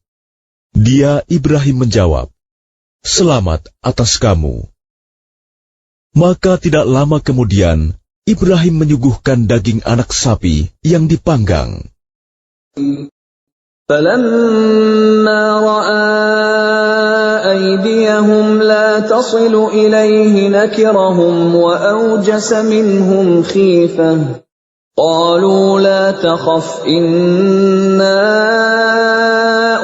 Dia, Ibrahim, menjawab, "Selamat atas kamu." Maka tidak lama kemudian, Ibrahim menyuguhkan daging anak sapi yang dipanggang. فَلَمَّا رَأَىٰ أَيْدِيَهُمْ لَا تَصِلُ إِلَيْهِ نَكِرَهُمْ وَأَوْجَسَ مِنْهُمْ خِيفَةً قَالُوا لَا تَخَفْ إِنَّا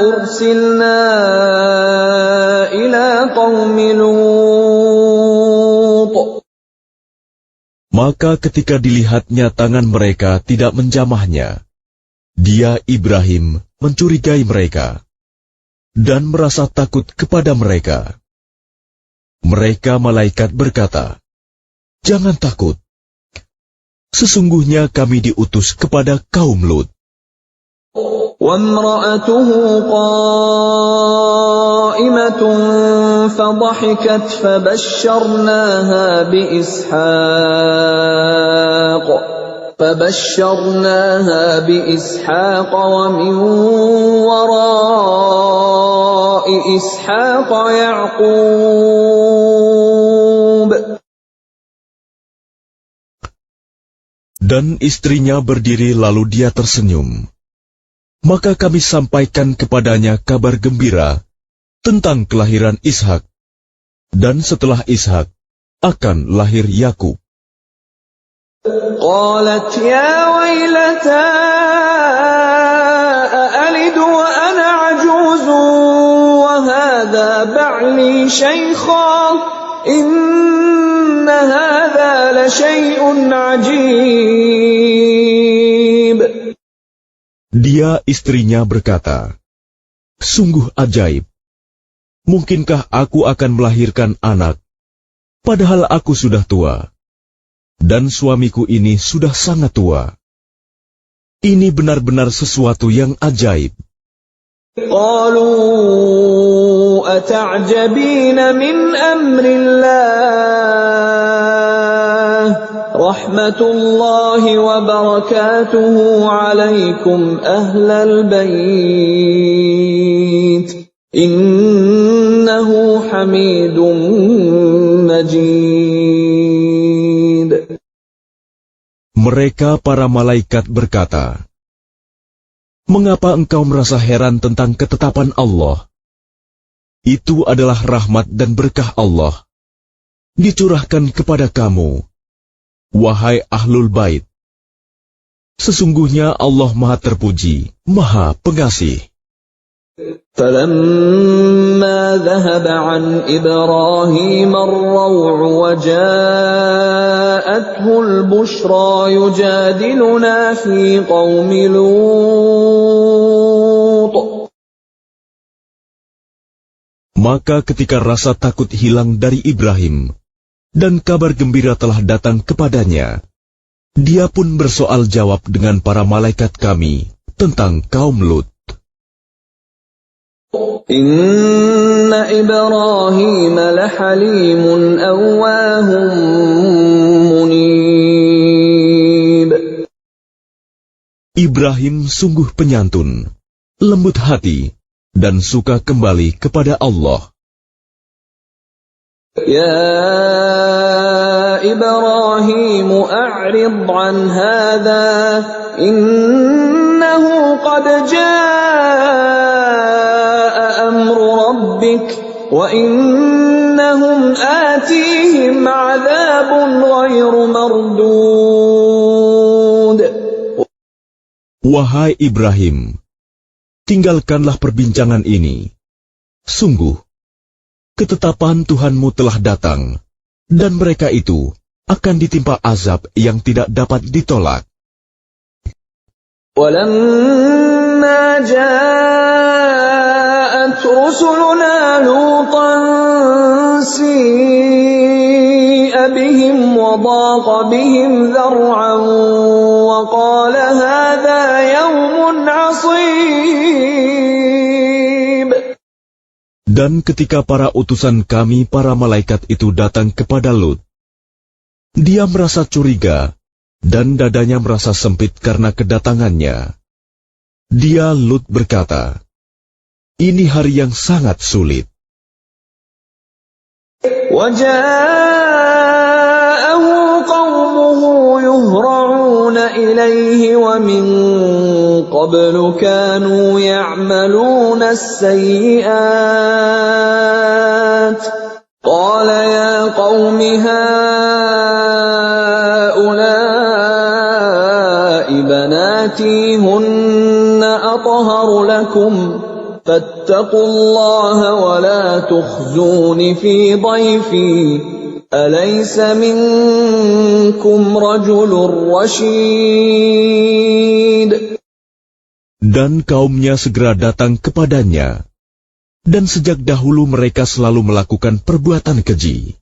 أُرْسِلْنَا إِلَىٰ قَوْمِ لُوطٍ. Maka ketika dilihatnya tangan mereka tidak menjamahnya, dia, Ibrahim, mencurigai mereka dan merasa takut kepada mereka. Mereka malaikat berkata, "Jangan takut. Sesungguhnya kami diutus kepada kaum Lut." وَامْرَأَتُهُ قَائِمَةٌ فَضَحِكَتْ فَبَشَّرْنَاهَا بِإِسْحَاقَ وَمِنْ وَرَاءِ إِسْحَاقَ يَعْقُوبَ. Dan istrinya berdiri lalu dia tersenyum. Maka kami sampaikan kepadanya kabar gembira tentang kelahiran Ishak. Dan setelah Ishak akan lahir Yakub. قالت يا ويلتى أألد وأنا عجوز وهذا بعلي شيخا إن هذا لشيء عجيب. Dia, istrinya, berkata, "Sungguh ajaib. Mungkinkah aku akan melahirkan anak, padahal aku sudah tua, dan suamiku ini sudah sangat tua. Ini benar-benar sesuatu yang ajaib." قالوا أتعجبين من أمر الله رحمة الله وبركاته عليكم أهل البيت إنه حميد مجيد. Mereka para malaikat berkata, Mengapa engkau merasa heran tentang ketetapan Allah? Itu adalah rahmat dan berkah Allah, dicurahkan kepada kamu, wahai Ahlul Bait. Sesungguhnya Allah Maha Terpuji, Maha Pengasih. فَلَمَّا ذَهَبَ عَنْ إِبْرَاهِيمَ الرَّوْعُ وَجَاءَتْهُ الْبُشْرَى يُجَادِلُنَا فِي قَوْمِ لُوطٍ. Maka ketika rasa takut hilang dari Ibrahim, dan kabar gembira telah datang kepadanya, dia pun bersoal jawab dengan para malaikat kami tentang kaum Lut. Inna Ibrahim lahalimun awwahum munib. Ibrahim sungguh penyantun, lembut hati, dan suka kembali kepada Allah. Ya Ibrahim a'rid an hadha innahu qad jaa amru rabbik wa innahum atihim 'adzabun ghairu mardud. Wahai Ibrahim, tinggalkanlah perbincangan ini. Sungguh, ketetapan Tuhanmu telah datang, dan mereka itu akan ditimpa azab yang tidak dapat ditolak. وَلَمَّا جَاءَتْ رُسُلُنَا لُوطًا سِيءَ بِهِمْ وَضَاقَ بِهِمْ ذَرْعًا وَقَالَ هَذَا يَوْمٌ عَصِيبٌ. Dan ketika para utusan kami, para malaikat itu datang kepada Lut, dia merasa curiga, dan dadanya merasa sempit karena kedatangannya. Dia Lut berkata, ini hari yang sangat sulit. وَجَاءَهُ قَوْمُهُ يُهْرَعُونَ إِلَيْهِ وَمِنْ قَبْلُ كَانُوا يَعْمَلُونَ السَّيِّئَاتِ قَالَ يَا قَوْمِ هَؤُلَاءِ بَنَاتِي هُنَّ أَطْهَرُ لَكُمْ فَاتَّقُوا اللَّهَ وَلَا تُخْزُونِ فِي ضَيْفِي أَلَيْسَ مِنكُمْ رَجُلٌ رَّشِيدٌ. Dan kaumnya segera datang kepadanya, dan sejak dahulu mereka selalu melakukan perbuatan keji.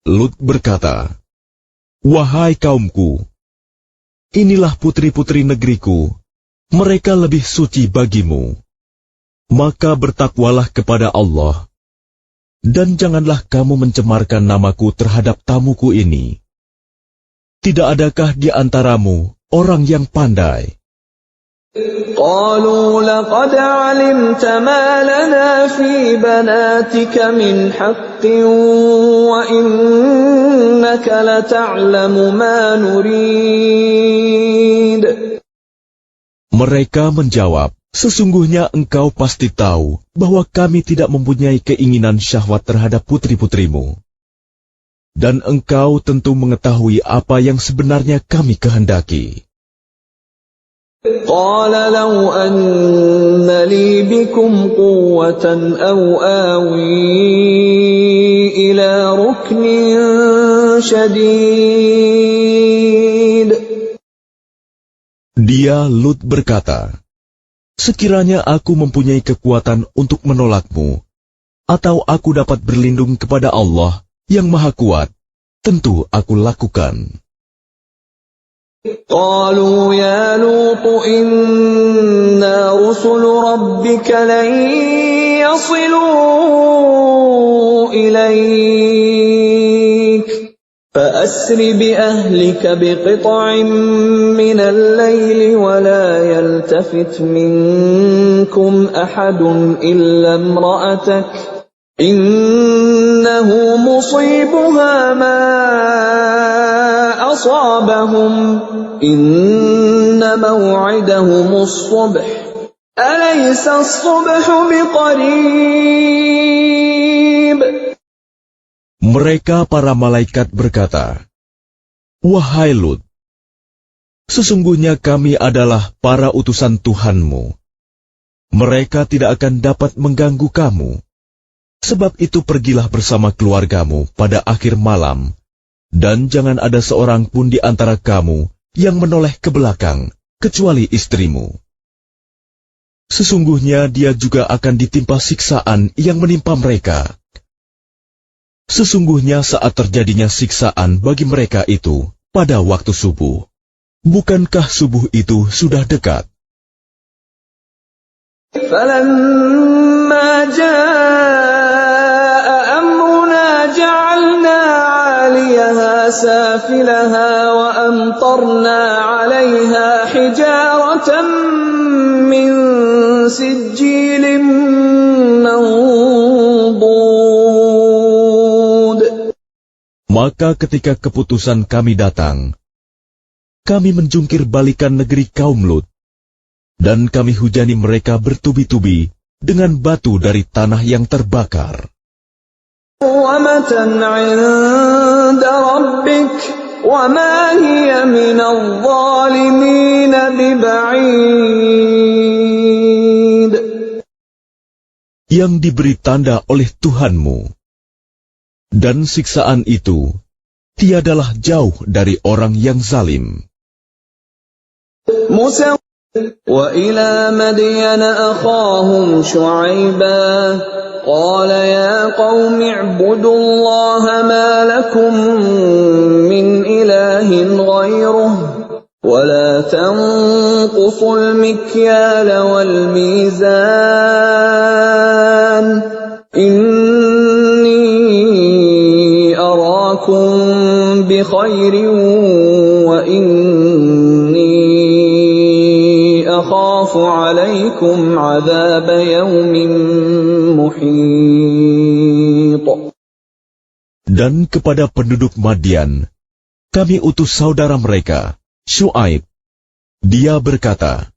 Lut berkata, wahai kaumku, inilah putri-putri negeriku, mereka lebih suci bagimu. Maka bertakwalah kepada Allah, dan janganlah kamu mencemarkan namaku terhadap tamuku ini. Tidak adakah di antaramu orang yang pandai? قالوا لقد علمت ما لنا في بناتك من حق وإنك لتعلم ما نريد. Mereka menjawab, sesungguhnya engkau pasti tahu bahwa kami tidak mempunyai keinginan syahwat terhadap putri-putrimu. Dan engkau tentu mengetahui apa yang sebenarnya kami kehendaki. قال لو أن لي بكم قوة أو آوي إلى ركن شديد. Dia Lut berkata, sekiranya aku mempunyai kekuatan untuk menolakmu, atau aku dapat berlindung kepada Allah yang Maha Kuat, tentu aku lakukan. قالوا يا لوط إنا رسل ربك لن يصلوا إليك فأسر بأهلك بقطع من الليل ولا يلتفت منكم أحد إلا امرأتك إنه مصيبها ما أصابهم إن موعدهم الصبح أليس الصبح بقريب. Mereka para malaikat berkata, "Wahai Lut, sesungguhnya kami adalah para utusan Tuhanmu. Mereka tidak akan dapat mengganggu kamu. Sebab itu pergilah bersama keluargamu pada akhir malam, dan jangan ada seorang pun di antara kamu yang menoleh ke belakang, kecuali istrimu. Sesungguhnya dia juga akan ditimpa siksaan yang menimpa mereka. Sesungguhnya saat terjadinya siksaan bagi mereka itu pada waktu subuh. Bukankah subuh itu sudah dekat?" فلما جاء أمرنا جعلنا عاليها سافلها وأمطرنا عليها حجارة من سجيل منضود. Maka ketika keputusan kami datang, kami menjungkir balikan negeri kaum Lut, dan kami hujani mereka bertubi-tubi dengan batu dari tanah yang terbakar. قوامة عند ربك وما هي من الظالمين ببعيد. Yang diberi tanda oleh Tuhanmu, dan siksaan itu tiadalah jauh dari orang yang zalim. وإلى مدين أخاهم شعيبا قال يا قوم اعبدوا الله ما لكم من إله غيره ولا تنقصوا المكيال والميزان إني أراكم بخير وإني أخاف عليكم عذاب يوم محيط. Dan kepada penduduk Madian, kami utus saudara mereka, Syuaib. Dia berkata,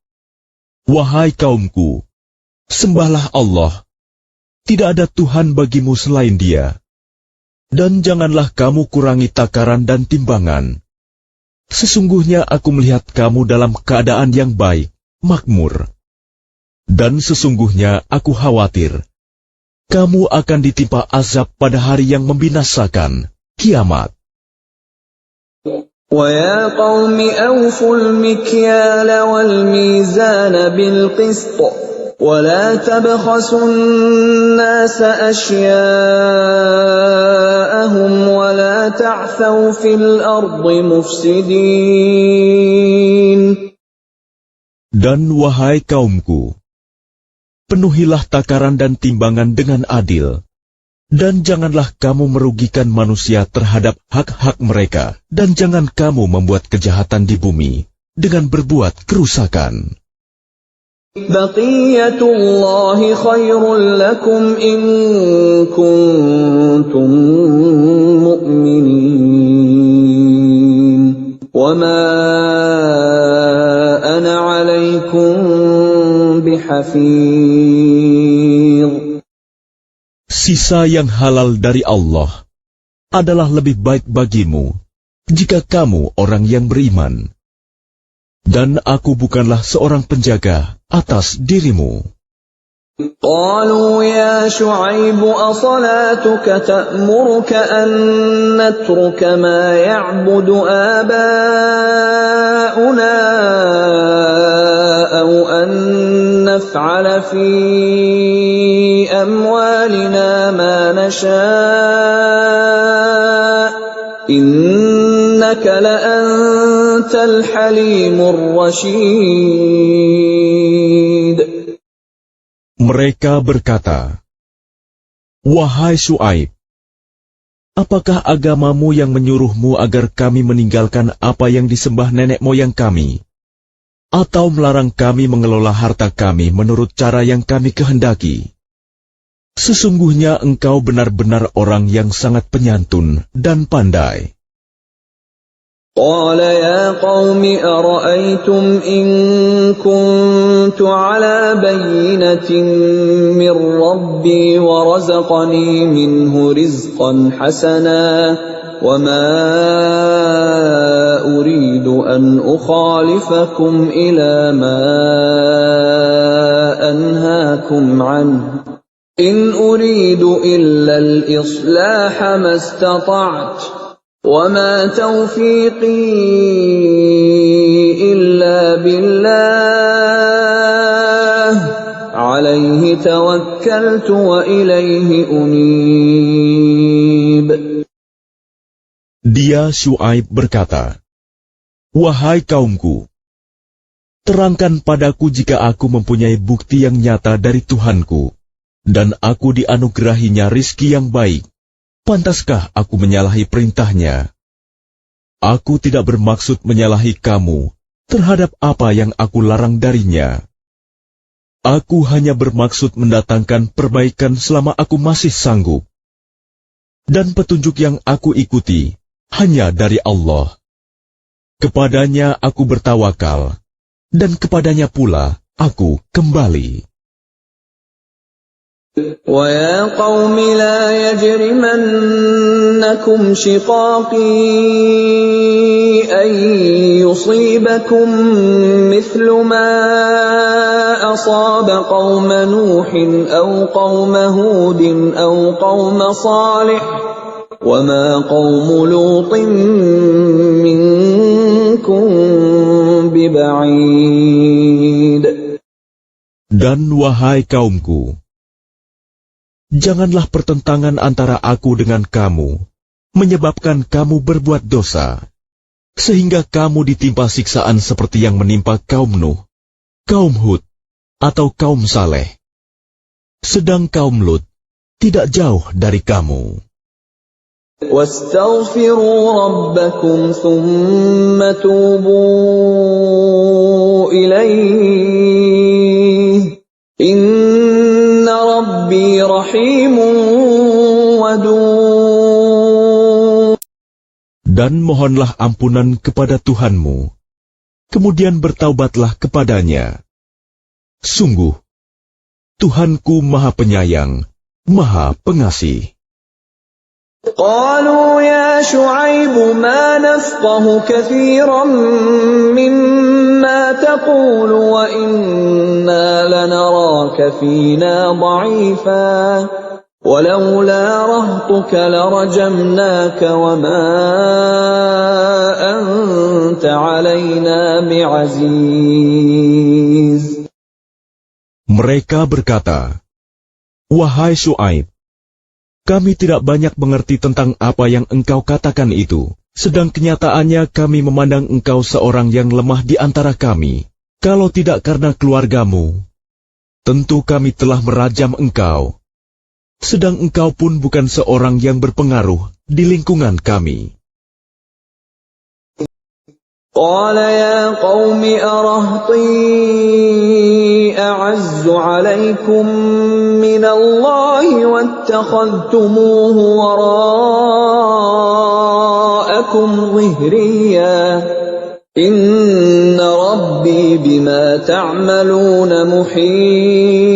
"Wahai kaumku, sembahlah Allah. Tidak ada Tuhan bagimu selain Dia. Dan janganlah kamu kurangi takaran dan timbangan. Sesungguhnya aku melihat kamu dalam keadaan yang baik, makmur. Dan sesungguhnya aku khawatir, kamu akan ditimpa azab pada hari yang membinasakan, kiamat." وَيَا قَوْمِ أَوْفُوا الْمِكْيَالَ وَالْمِيزَانَ بِالْقِسْطِ وَلَا تَبْخَسُوا النَّاسَ أَشْيَاءَهُمْ وَلَا تَعْثَوْا فِي الْأَرْضِ مُفْسِدِينَ. Dan wahai kaumku, penuhilah takaran dan timbangan dengan adil, dan janganlah kamu merugikan manusia terhadap hak-hak mereka, dan jangan kamu membuat kejahatan di bumi dengan berbuat kerusakan. بَقِيَّةُ اللَّهِ خَيْرٌ لَكُمْ إِن كُنتُم مُّؤْمِنِينَ وَمَا أَنَا عَلَيْكُمْ بِحَفِيظٍ. Sisa yang halal dari Allah adalah lebih baik bagimu jika kamu orang yang beriman. Dan aku bukanlah seorang penjaga atas dirimu. قالوا يا شعيب أصلاتك تأمرك أن نترك ما يعبد آباؤنا أو أن نفعل في أموالنا ما نشاء إنك لأنت الحليم الرشيد. Mereka berkata, "Wahai Syuaib, apakah agamamu yang menyuruhmu agar kami meninggalkan apa yang disembah nenek moyang kami, atau melarang kami mengelola harta kami menurut cara yang kami kehendaki? Sesungguhnya engkau benar-benar orang yang sangat penyantun dan pandai." قال يا قوم أرأيتم إن كنت على بينة من ربي ورزقني منه رزقا حسنا وما أريد أن أخالفكم إلى ما أنهاكم عنه إن أريد إلا الإصلاح ما استطعت وما توفيقي إلا بالله عليه توكلت وإليه أنيب. Dia Syuaib berkata, "Wahai kaumku, terangkan padaku jika aku mempunyai bukti yang nyata dari Tuhanku, dan aku dianugerahinya rizki yang baik. Pantaskah aku menyalahi perintahnya? Aku tidak bermaksud menyalahi kamu terhadap apa yang aku larang darinya. Aku hanya bermaksud mendatangkan perbaikan selama aku masih sanggup. Dan petunjuk yang aku ikuti hanya dari Allah. Kepadanya aku bertawakal, dan kepadanya pula aku kembali." وَيَا قَوْمِ لَا يَجْرِمَنَّكُمْ شِقَاقِي أَن يُصِيبَكُم مِّثْلُ مَا أَصَابَ قَوْمَ نُوحٍ أَوْ قَوْمَ هُودٍ أَوْ قَوْمَ صَالِحٍ وَمَا قَوْمُ لُوطٍ مِّنكُم بِبَعِيدٍ. Dan wahai kaumku, janganlah pertentangan antara aku dengan kamu menyebabkan kamu berbuat dosa, sehingga kamu ditimpa siksaan seperti yang menimpa kaum Nuh, kaum Hud, atau kaum Saleh. Sedang kaum Lut tidak jauh dari kamu. وَاسْتَغْفِرُوا رَبَّكُمْ ثُمَّ تُوبُوا إِلَيْهِ إِنَّ رَبِّي رَحِيمٌ وَدُودٌ. Dan mohonlah ampunan kepada Tuhanmu, kemudian bertaubatlah kepadanya. Sungguh, Tuhanku Maha Penyayang, Maha Pengasih. قالوا يا شعيب ما نفقه كثيرا مما تقول وإنا لنراك فينا ضعيفا ولولا رهطك لرجمناك وما أنت علينا بعزيز. Mereka berkata, "Wahai Syuaib, kami tidak banyak mengerti tentang apa yang engkau katakan itu, sedang kenyataannya kami memandang engkau seorang yang lemah di antara kami. Kalau tidak karena keluargamu, tentu kami telah merajam engkau. Sedang engkau pun bukan seorang yang berpengaruh di lingkungan kami." قال يا قوم أرهطي أعز عليكم من الله واتخذتموه وراءكم ظهريا إن ربي بما تعملون محيط.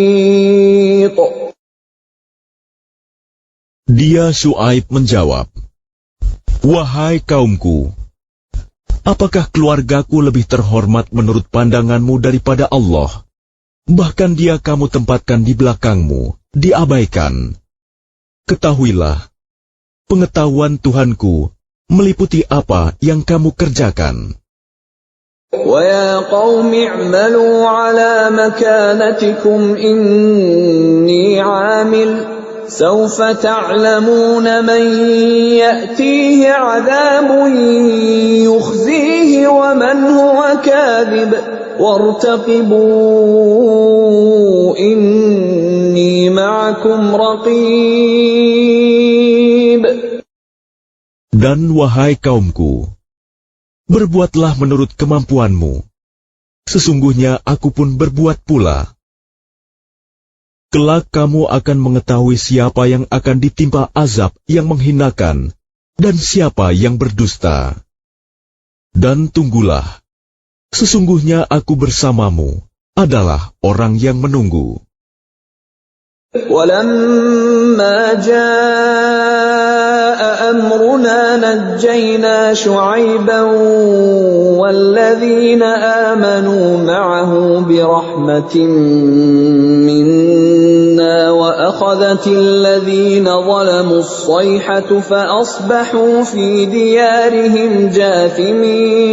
Dia Syuaib menjawab, "Wahai kaumku, apakah keluargaku lebih terhormat menurut pandanganmu daripada Allah? Bahkan dia kamu tempatkan di belakangmu, diabaikan. Ketahuilah, pengetahuan Tuhanku meliputi apa yang kamu kerjakan." وَيَا قَوْمِ اعْمَلُوا عَلَى مَكَانَتِكُمْ إِنِّي عَامِلٌ سَوْفَ تَعْلَمُونَ مَنْ يَأْتِيهِ عَذَابٌ يُخْزِيهِ وَمَنْ هُوَ كَاذِبٌ وَارْتَقِبُوا إِنِّي مَعَكُمْ رَقِيبٌ. Dan wahai kaumku, berbuatlah menurut kemampuanmu. Sesungguhnya aku pun berbuat pula. Kelak kamu akan mengetahui siapa yang akan ditimpa azab yang menghinakan dan siapa yang berdusta. Dan tunggulah, sesungguhnya aku bersamamu adalah orang yang menunggu. وَلَمَّا جَاءَ أَمْرُنَا نَجَّيْنَا شُعَيْبًا وَالَّذِينَ آمَنُوا مَعَهُ بِرَحْمَةٍ مِنَّا وَأَخَذَتِ الَّذِينَ ظَلَمُوا الصَّيْحَةُ فَأَصْبَحُوا فِي دِيَارِهِمْ جَاثِمِينَ.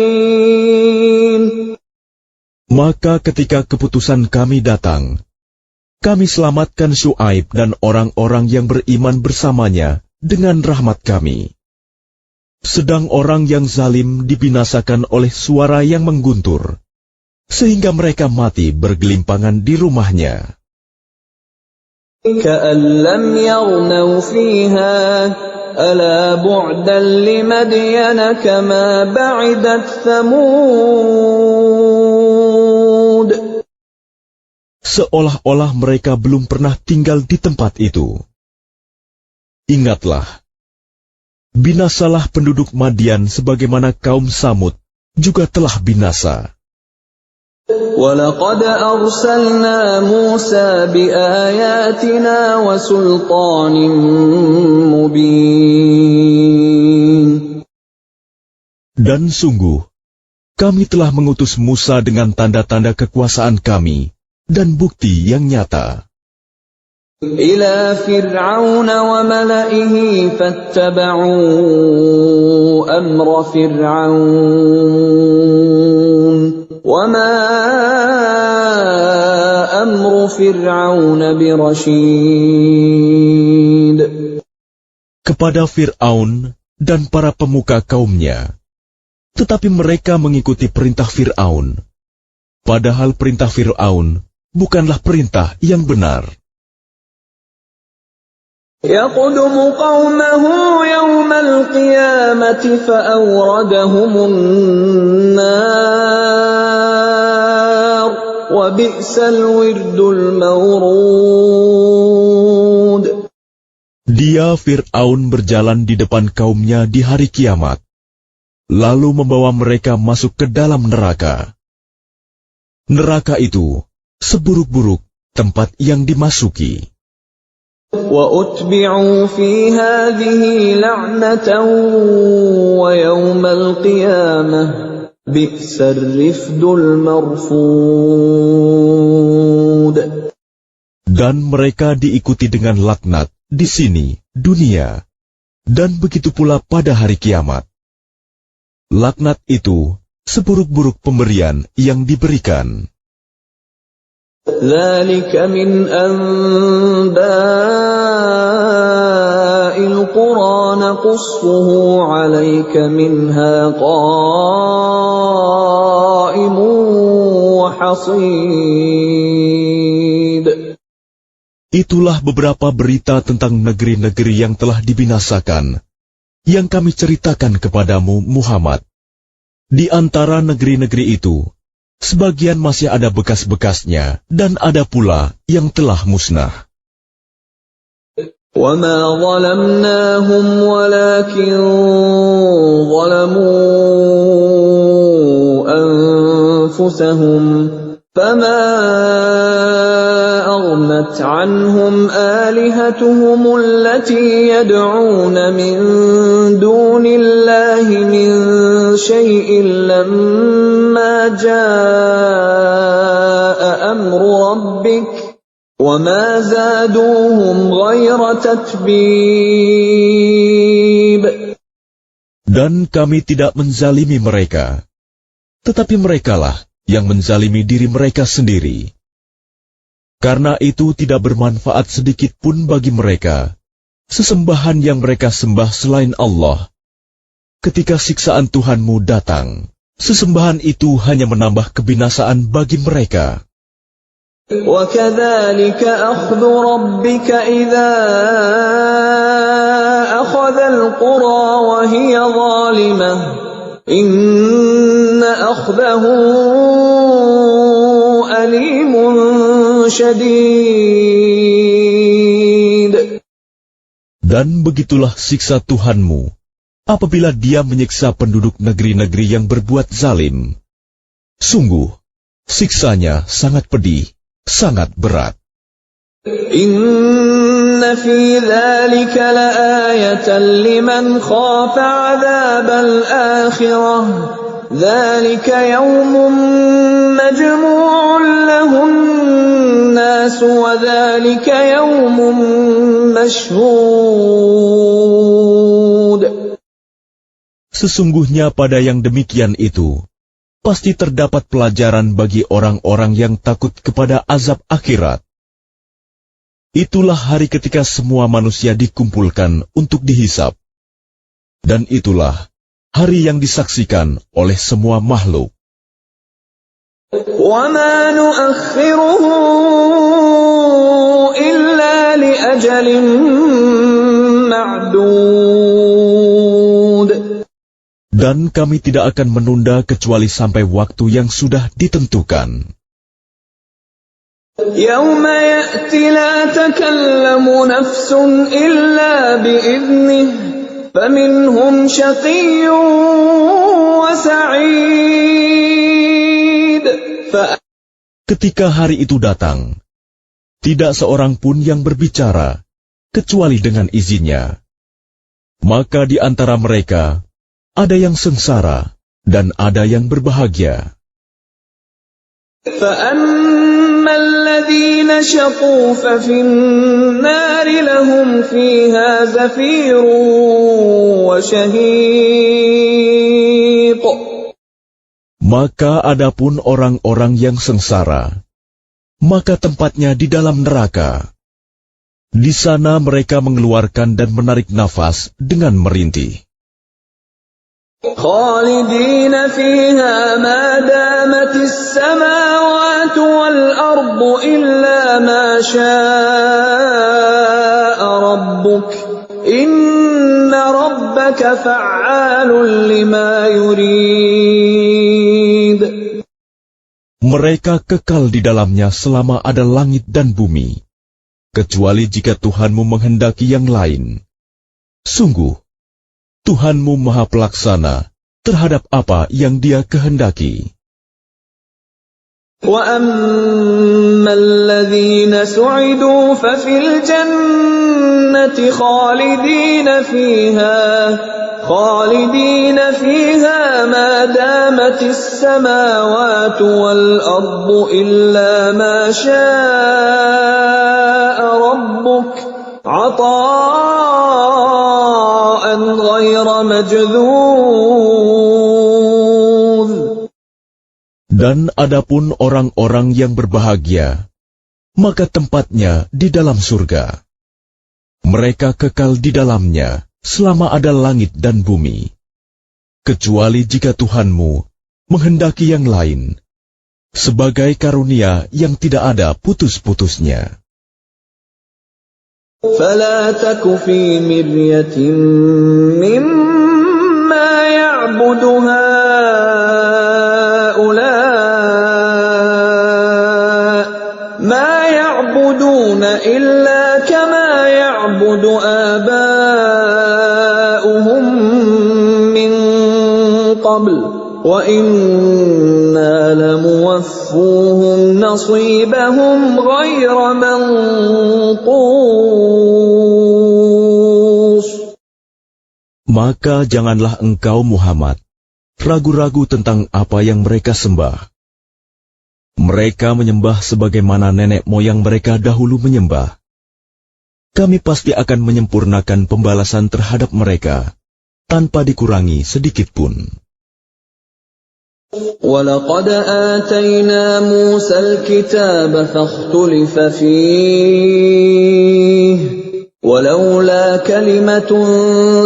Maka ketika keputusan kami datang, kami selamatkan Syuaib dan orang-orang yang beriman bersamanya dengan rahmat kami. Sedang orang yang zalim dibinasakan oleh suara yang mengguntur, sehingga mereka mati bergelimpangan di rumahnya. كَأَن لَّمْ يَغْنَوْا فِيهَا أَلَا بُعْدًا لِّمَدْيَنَ كَمَا بَعِدَتْ ثَمُودُ. Seolah-olah mereka belum pernah tinggal di tempat itu. Ingatlah, binasalah penduduk Madian sebagaimana kaum Samud juga telah binasa. وَلَقَدْ أَرْسَلْنَا مُوسَىٰ بِآيَاتِنَا وَسُلْطَانٍ مُّبِينٍ. Dan sungguh, kami telah mengutus Musa dengan tanda-tanda kekuasaan kami dan bukti yang nyata. إِلَى فِرْعَوْنَ وَمَلَئِهِ فَاتَّبَعُوا أَمْرَ فِرْعَوْنَ وَمَا أَمْرُ فِرْعَوْنَ بِرَشِيدٍ. Kepada Fir'aun dan para pemuka kaumnya, tetapi mereka mengikuti perintah Fir'aun, padahal perintah Fir'aun bukanlah perintah yang benar. يَقْدُمُ قَوْمَهُ يَوْمَ الْقِيَامَةِ فَأَوْرَدَهُمُ النَّارَ وَبِئْسَ الْوِرْدُ الْمَوْرُودُ. Dia Fir'aun berjalan di depan kaumnya di hari kiamat, lalu membawa mereka masuk ke dalam neraka. Neraka itu seburuk-buruk tempat yang dimasuki. وَأُتْبِعُوا فِي هَٰذِهِ لَعْنَةً وَيَوْمَ الْقِيَامَةِ بِئْسَ الرِّفْدُ الْمَرْفُودُ. Dan mereka diikuti dengan laknat di sini, dunia, dan begitu pula pada hari kiamat. Laknat itu seburuk-buruk pemberian yang diberikan. ذَلِكَ مِنْ أَنْبَاءِ الْقُرَىٰ نَقُصُّهُ عَلَيْكَ مِنْهَا قَائِمٌ وَحَصِيدٌ. Itulah beberapa berita tentang negeri-negeri yang telah dibinasakan, yang kami ceritakan kepadamu, Muhammad. Di antara negeri-negeri itu, sebagian masih ada bekas-bekasnya, dan ada pula yang telah musnah. وَمَا ظَلَمْنَاهُمْ وَلَكِنْ ظَلَمُوا أَنفُسَهُمْ فَمَا أَغْنَتْ عَنْهُمْ آلِهَتُهُمُ الَّتِي يَدْعُونَ مِن دُونِ اللَّهِ مِن شَيْءٍ لَّمَّا جَاءَ أَمْرُ رَبِّكَ وَمَا زَادُوهُمْ غَيْرَ تَتْبِيبٍ. Dan kami tidak menzalimi mereka, tetapi merekalah yang menzalimi diri mereka sendiri. Karena itu tidak bermanfaat sedikit pun bagi mereka sesembahan yang mereka sembah selain Allah. Ketika siksaan Tuhanmu datang, sesembahan itu hanya menambah kebinasaan bagi mereka. وَكَذَلِكَ أَخْذُ رَبِّكَ إِذَا أَخَذَ الْقُرَىٰ وَهِيَ ظَالِمَةٌ إِنَّ أَخْذَهُ أَلِيمٌ شَدِيدٌ. Dan begitulah siksa Tuhanmu apabila Dia menyiksa penduduk negeri-negeri yang berbuat zalim. Sungguh, siksanya sangat pedih, sangat berat. Inna fi dzalika laayatan liman khafa 'adzabal akhirah. Dzalika yaumun majmu'un lahun nas wa dzalika yaumun mashhud. Sesungguhnya pada yang demikian itu, pasti terdapat pelajaran bagi orang-orang yang takut kepada azab akhirat. Itulah hari ketika semua manusia dikumpulkan untuk dihisab. Dan itulah hari yang disaksikan oleh semua makhluk. وَمَا نُؤَخِّرُهُ إِلَّا لِأَجَلٍ مَّعْدُودٍ. Dan kami tidak akan menunda kecuali sampai waktu yang sudah ditentukan. يَوْمَ يَأْتِ لَا تَكَلَّمُ نَفْسٌ إِلَّا بِإِذْنِهِ فَمِنْهُمْ شَقِيٌّ وَسَعِيدٌ. Ketika hari itu datang, tidak seorang pun yang berbicara, kecuali dengan izinnya. Maka di antara mereka, ada yang sengsara, dan ada yang berbahagia. فَأَمَّا الَّذِينَ شَقُوا فَفِي النَّارِ لَهُمْ فِيهَا زَفِيرٌ وَشَهِيقٌ. Maka adapun orang-orang yang sengsara, maka tempatnya di dalam neraka. Di sana mereka mengeluarkan dan menarik nafas dengan merintih. خَالِدِينَ فِيهَا مَا دَامَتِ السَّمَاوَاتُ وَالْأَرْضُ إِلَّا مَا شَاءَ رَبُّكَ إِنَّ رَبَّكَ فَعَّالٌ لِمَا يُرِيدُ. Mereka kekal di dalamnya selama ada langit dan bumi, kecuali jika Tuhanmu menghendaki yang lain. Sungguh, Tuhanmu Maha Pelaksana terhadap apa yang Dia kehendaki. وَأَمَّا الَّذِينَ سُعِدُوا فَفِي الْجَنَّةِ خَالِدِينَ فِيهَا مَا دَامَتِ السَّمَاوَاتُ وَالْأَرْضُ إِلَّا مَا شَاءَ رَبُّكَ عَطَاءً غَيْرَ مَجْذُوذٍ. Dan adapun orang-orang yang berbahagia, maka tempatnya di dalam surga. Mereka kekal di dalamnya selama ada langit dan bumi, kecuali jika Tuhanmu menghendaki yang lain, sebagai karunia yang tidak ada putus-putusnya. فَلَا تَكُ فِي مِرْيَةٍ مِّمَّا يَعْبُدُ هَٰؤُلَاءِ مَا يَعْبُدُونَ إِلَّا كَمَا يَعْبُدُ آبَاؤُهُم مِّن قَبْلُ وَإِنَّا لَمُوَفُّوهُمْ نَصِيبَهُمْ غَيْرَ مَنقُوصٍ. Maka janganlah engkau Muhammad ragu-ragu tentang apa yang mereka sembah. Mereka menyembah sebagaimana nenek moyang mereka dahulu menyembah. Kami pasti akan menyempurnakan pembalasan terhadap mereka, tanpa dikurangi sedikit pun. وَلَقَدْ آتَيْنَا مُوسَى الْكِتَابَ فَاخْتُلِفَ فِيهِ وَلَوْلَا كَلِمَةٌ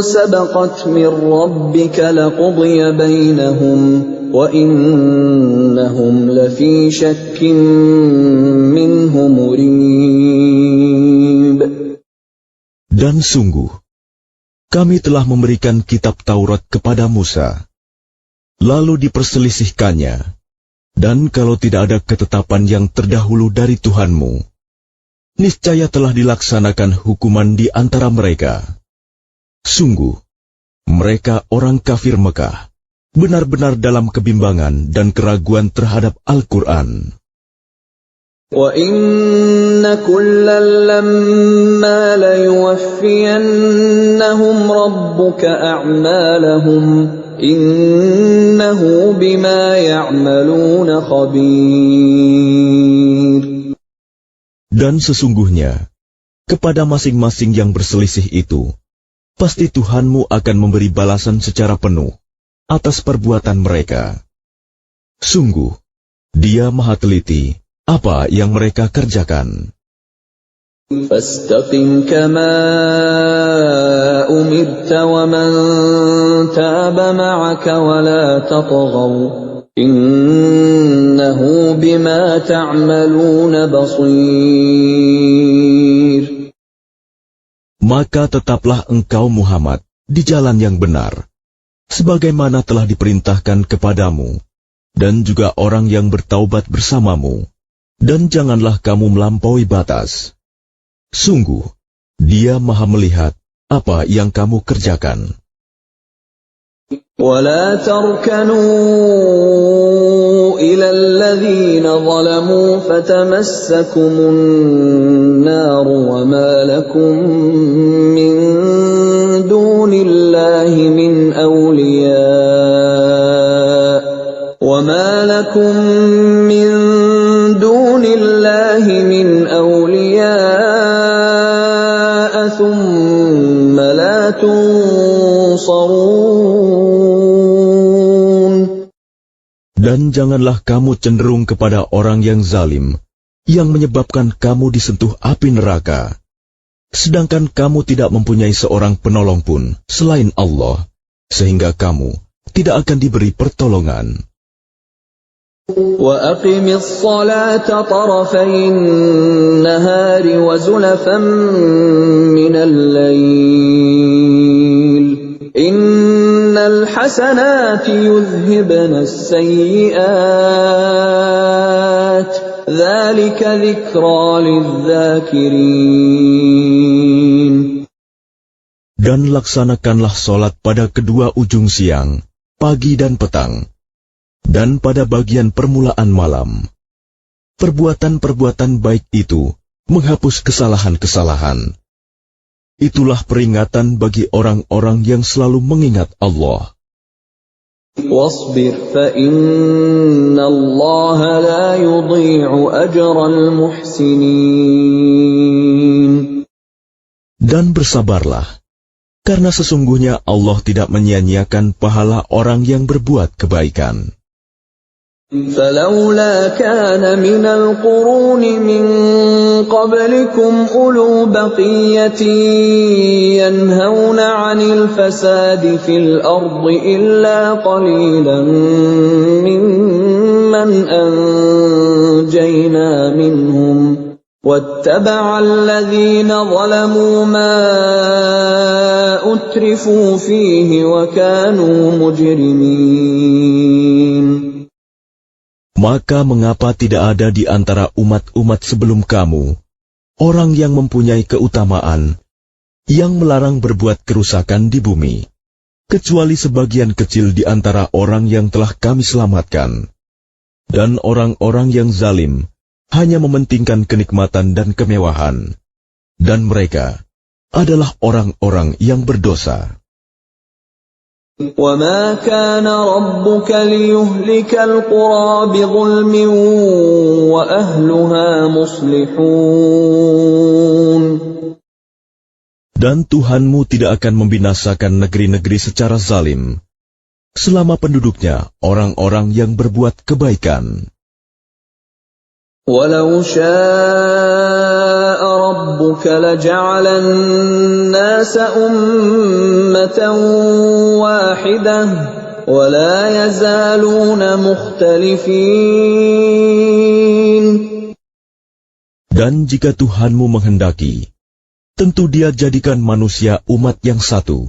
سَبَقَتْ مِنْ رَبِّكَ لَقُضِيَ بَيْنَهُمْ وَإِنَّهُمْ لَفِي شَكٍّ مِّنْهُ مُرِيبٍ. Dan sungguh, kami telah memberikan kitab Taurat kepada Musa, lalu diperselisihkannya, dan kalau tidak ada ketetapan yang terdahulu dari Tuhanmu, niscaya telah dilaksanakan hukuman di antara mereka. Sungguh, Mereka orang kafir Mekah, benar-benar dalam kebimbangan dan keraguan terhadap Al-Quran. وَإِنَّ كُلًّا لَّمَّا لَيُوَفِّيَنَّهُمْ رَبُّكَ أَعْمَالَهُمْ إِنَّهُ بِمَا يَعْمَلُونَ خَبِيرٌ. Dan sesungguhnya, kepada masing-masing yang berselisih itu, pasti Tuhanmu akan memberi balasan secara penuh atas perbuatan mereka. Sungguh, Dia Maha Teliti apa yang mereka kerjakan. فَاسْتَقِمْ كَمَا أُمِرْتَ وَمَنْ تَابَ مَعَكَ وَلَا تَطْغَوْا إِنَّهُ بِمَا تَعْمَلُونَ بَصِيرٌ. Maka tetaplah engkau Muhammad di jalan yang benar, sebagaimana telah diperintahkan kepadamu, dan juga orang yang bertaubat bersamamu, dan janganlah kamu melampaui batas. Sungguh, Dia Maha melihat apa yang kamu kerjakan. وَلَا تَرْكَنُوا إِلَى الَّذِينَ ظَلَمُوا فَتَمَسَّكُمُ النَّارُ وَمَا لَكُم مِّن دُونِ اللَّهِ مِنْ أَوْلِيَاءَ ثُمَّ لَا تُنصَرُونَ. Dan janganlah kamu cenderung kepada orang yang zalim, yang menyebabkan kamu disentuh api neraka, sedangkan kamu tidak mempunyai seorang penolong pun selain Allah, sehingga kamu tidak akan diberi pertolongan. وَأَقِمِ الصَّلَاةَ طَرَفَيِ النَّهَارِ وَزُلَفًا مِّنَ اللَّيْلِ إِنَّ الْحَسَنَاتِ يُذْهِبْنَ السَّيِّئَاتِ ذَلِكَ ذِكْرَى لِلذَّاكِرِينَ. Dan laksanakanlah sholat pada kedua ujung siang, pagi dan petang, dan pada bagian permulaan malam. Perbuatan-perbuatan baik itu menghapus kesalahan-kesalahan. Itulah peringatan bagi orang-orang yang selalu mengingat Allah. وَاصْبِرْ فَإِنَّ اللَّهَ لَا يُضِيعُ أَجْرَ الْمُحْسِنِينَ. Dan bersabarlah, karena sesungguhnya Allah tidak menyia-nyiakan pahala orang yang berbuat kebaikan. فَلَوْلَا كَانَ مِنَ الْقُرُونِ مِنْ قَبْلِكُمْ أُولُو بَقِيَّةٍ يَنْهَوْنَ عَنِ الْفَسَادِ فِي الْأَرْضِ إِلَّا قَلِيلًا مِّمَّنْ أَنْجَيْنَا مِنْهُمْ وَاتَّبَعَ الَّذِينَ ظَلَمُوا مَا أُتْرِفُوا فِيهِ وَكَانُوا مُجْرِمِينَ. Maka mengapa tidak ada di antara umat-umat sebelum kamu orang yang mempunyai keutamaan, yang melarang berbuat kerusakan di bumi, kecuali sebagian kecil di antara orang yang telah kami selamatkan. Dan orang-orang yang zalim hanya mementingkan kenikmatan dan kemewahan, dan mereka adalah orang-orang yang berdosa. وَمَا كَانَ رَبُّكَ لِيُهْلِكَ الْقُرَى بِظُلْمٍ وَأَهْلُهَا مُصْلِحُونَ. Dan Tuhanmu tidak akan membinasakan negeri-negeri secara zalim, selama penduduknya orang-orang yang berbuat kebaikan. وَلَوْ شَاءَ رَبُّكَ لَجَعَلَ النَّاسَ أُمَّةً وَاحِدَةً وَلَا يَزَالُونَ مُخْتَلِفِينَ. Dan jika Tuhanmu menghendaki, tentu Dia jadikan manusia umat yang satu,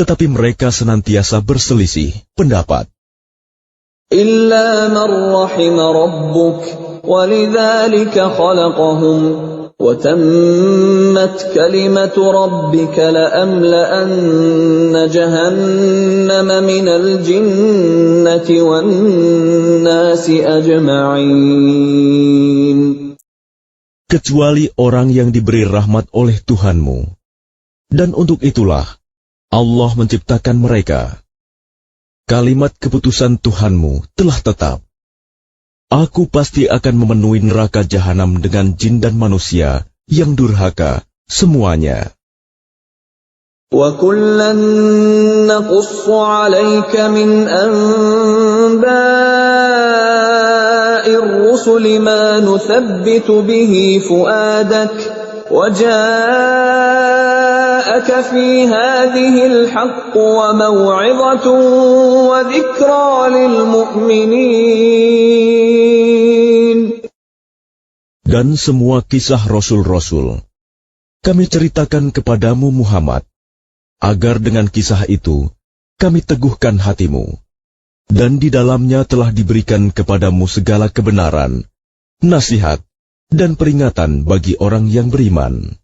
tetapi mereka senantiasa berselisih pendapat. إِلَّا مَنْ رَحِمَ رَبُّكَ وَلِذَلِكَ خَلَقَهُمْ وَتَمَّتْ كَلِمَةُ رَبِّكَ لَأَمْلَأَنَّ جَهَنَّمَ مِنَ الْجِنَّةِ وَالنَّاسِ أَجْمَعِينَ. Kecuali orang yang diberi rahmat oleh Tuhanmu. Dan untuk itulah Allah menciptakan mereka. Kalimat keputusan Tuhanmu telah tetap. Aku pasti akan memenuhi neraka jahanam dengan jin dan manusia yang durhaka semuanya. وَكُلًّا نَّقُصُّ عَلَيْكَ مِنْ أَنبَاءِ الرُّسُلِ مَا نُثَبِّتُ بِهِ فُؤَادَكَ وَجَاءَكَ فِي هَٰذِهِ الْحَقُّ وَمَوْعِظَةٌ وَذِكْرَىٰ لِلْمُؤْمِنِينَ. Dan semua kisah Rasul-Rasul kami ceritakan kepadamu Muhammad, agar dengan kisah itu kami teguhkan hatimu, dan di dalamnya telah diberikan kepadamu segala kebenaran, nasihat, dan peringatan bagi orang yang beriman.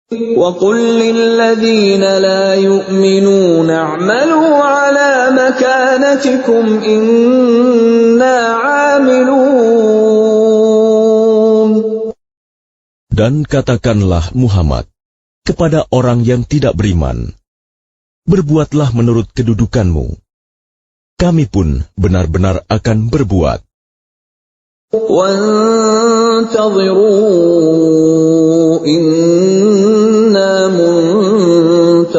وَقُل لِّلَّذِينَ لَا يُؤْمِنُونَ اعْمَلُوا عَلَىٰ مَكَانَتِكُمْ إِنَّا عَامِلُونَ. Dan katakanlah Muhammad kepada orang yang tidak beriman, berbuatlah menurut kedudukanmu. Kami pun benar-benar akan berbuat. وَانْتَظِرُوا إِنَّا مُنْتَظِرُونَ.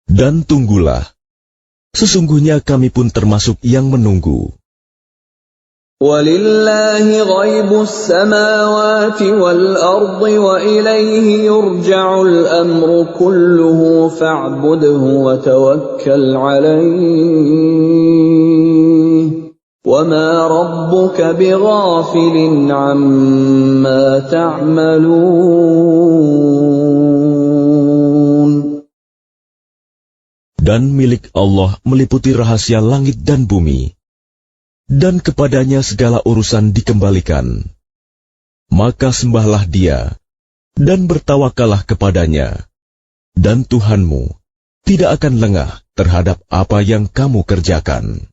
Dan tunggulah, sesungguhnya kami pun termasuk yang menunggu. وَلِلَّهِ غَيْبُ السَّمَاوَاتِ وَالْأَرْضِ وَإِلَيْهِ يُرْجَعُ الْأَمْرُ كُلُّهُ فَاعْبُدْهُ وَتَوَكَّلْ عَلَيْهِ وَمَا رَبُّكَ بِغَافِلٍ عَمَّا تَعْمَلُونَ. Dan milik Allah meliputi rahasia langit dan bumi, dan kepadanya segala urusan dikembalikan. Maka sembahlah Dia, dan bertawakallah kepadanya, dan Tuhanmu tidak akan lengah terhadap apa yang kamu kerjakan.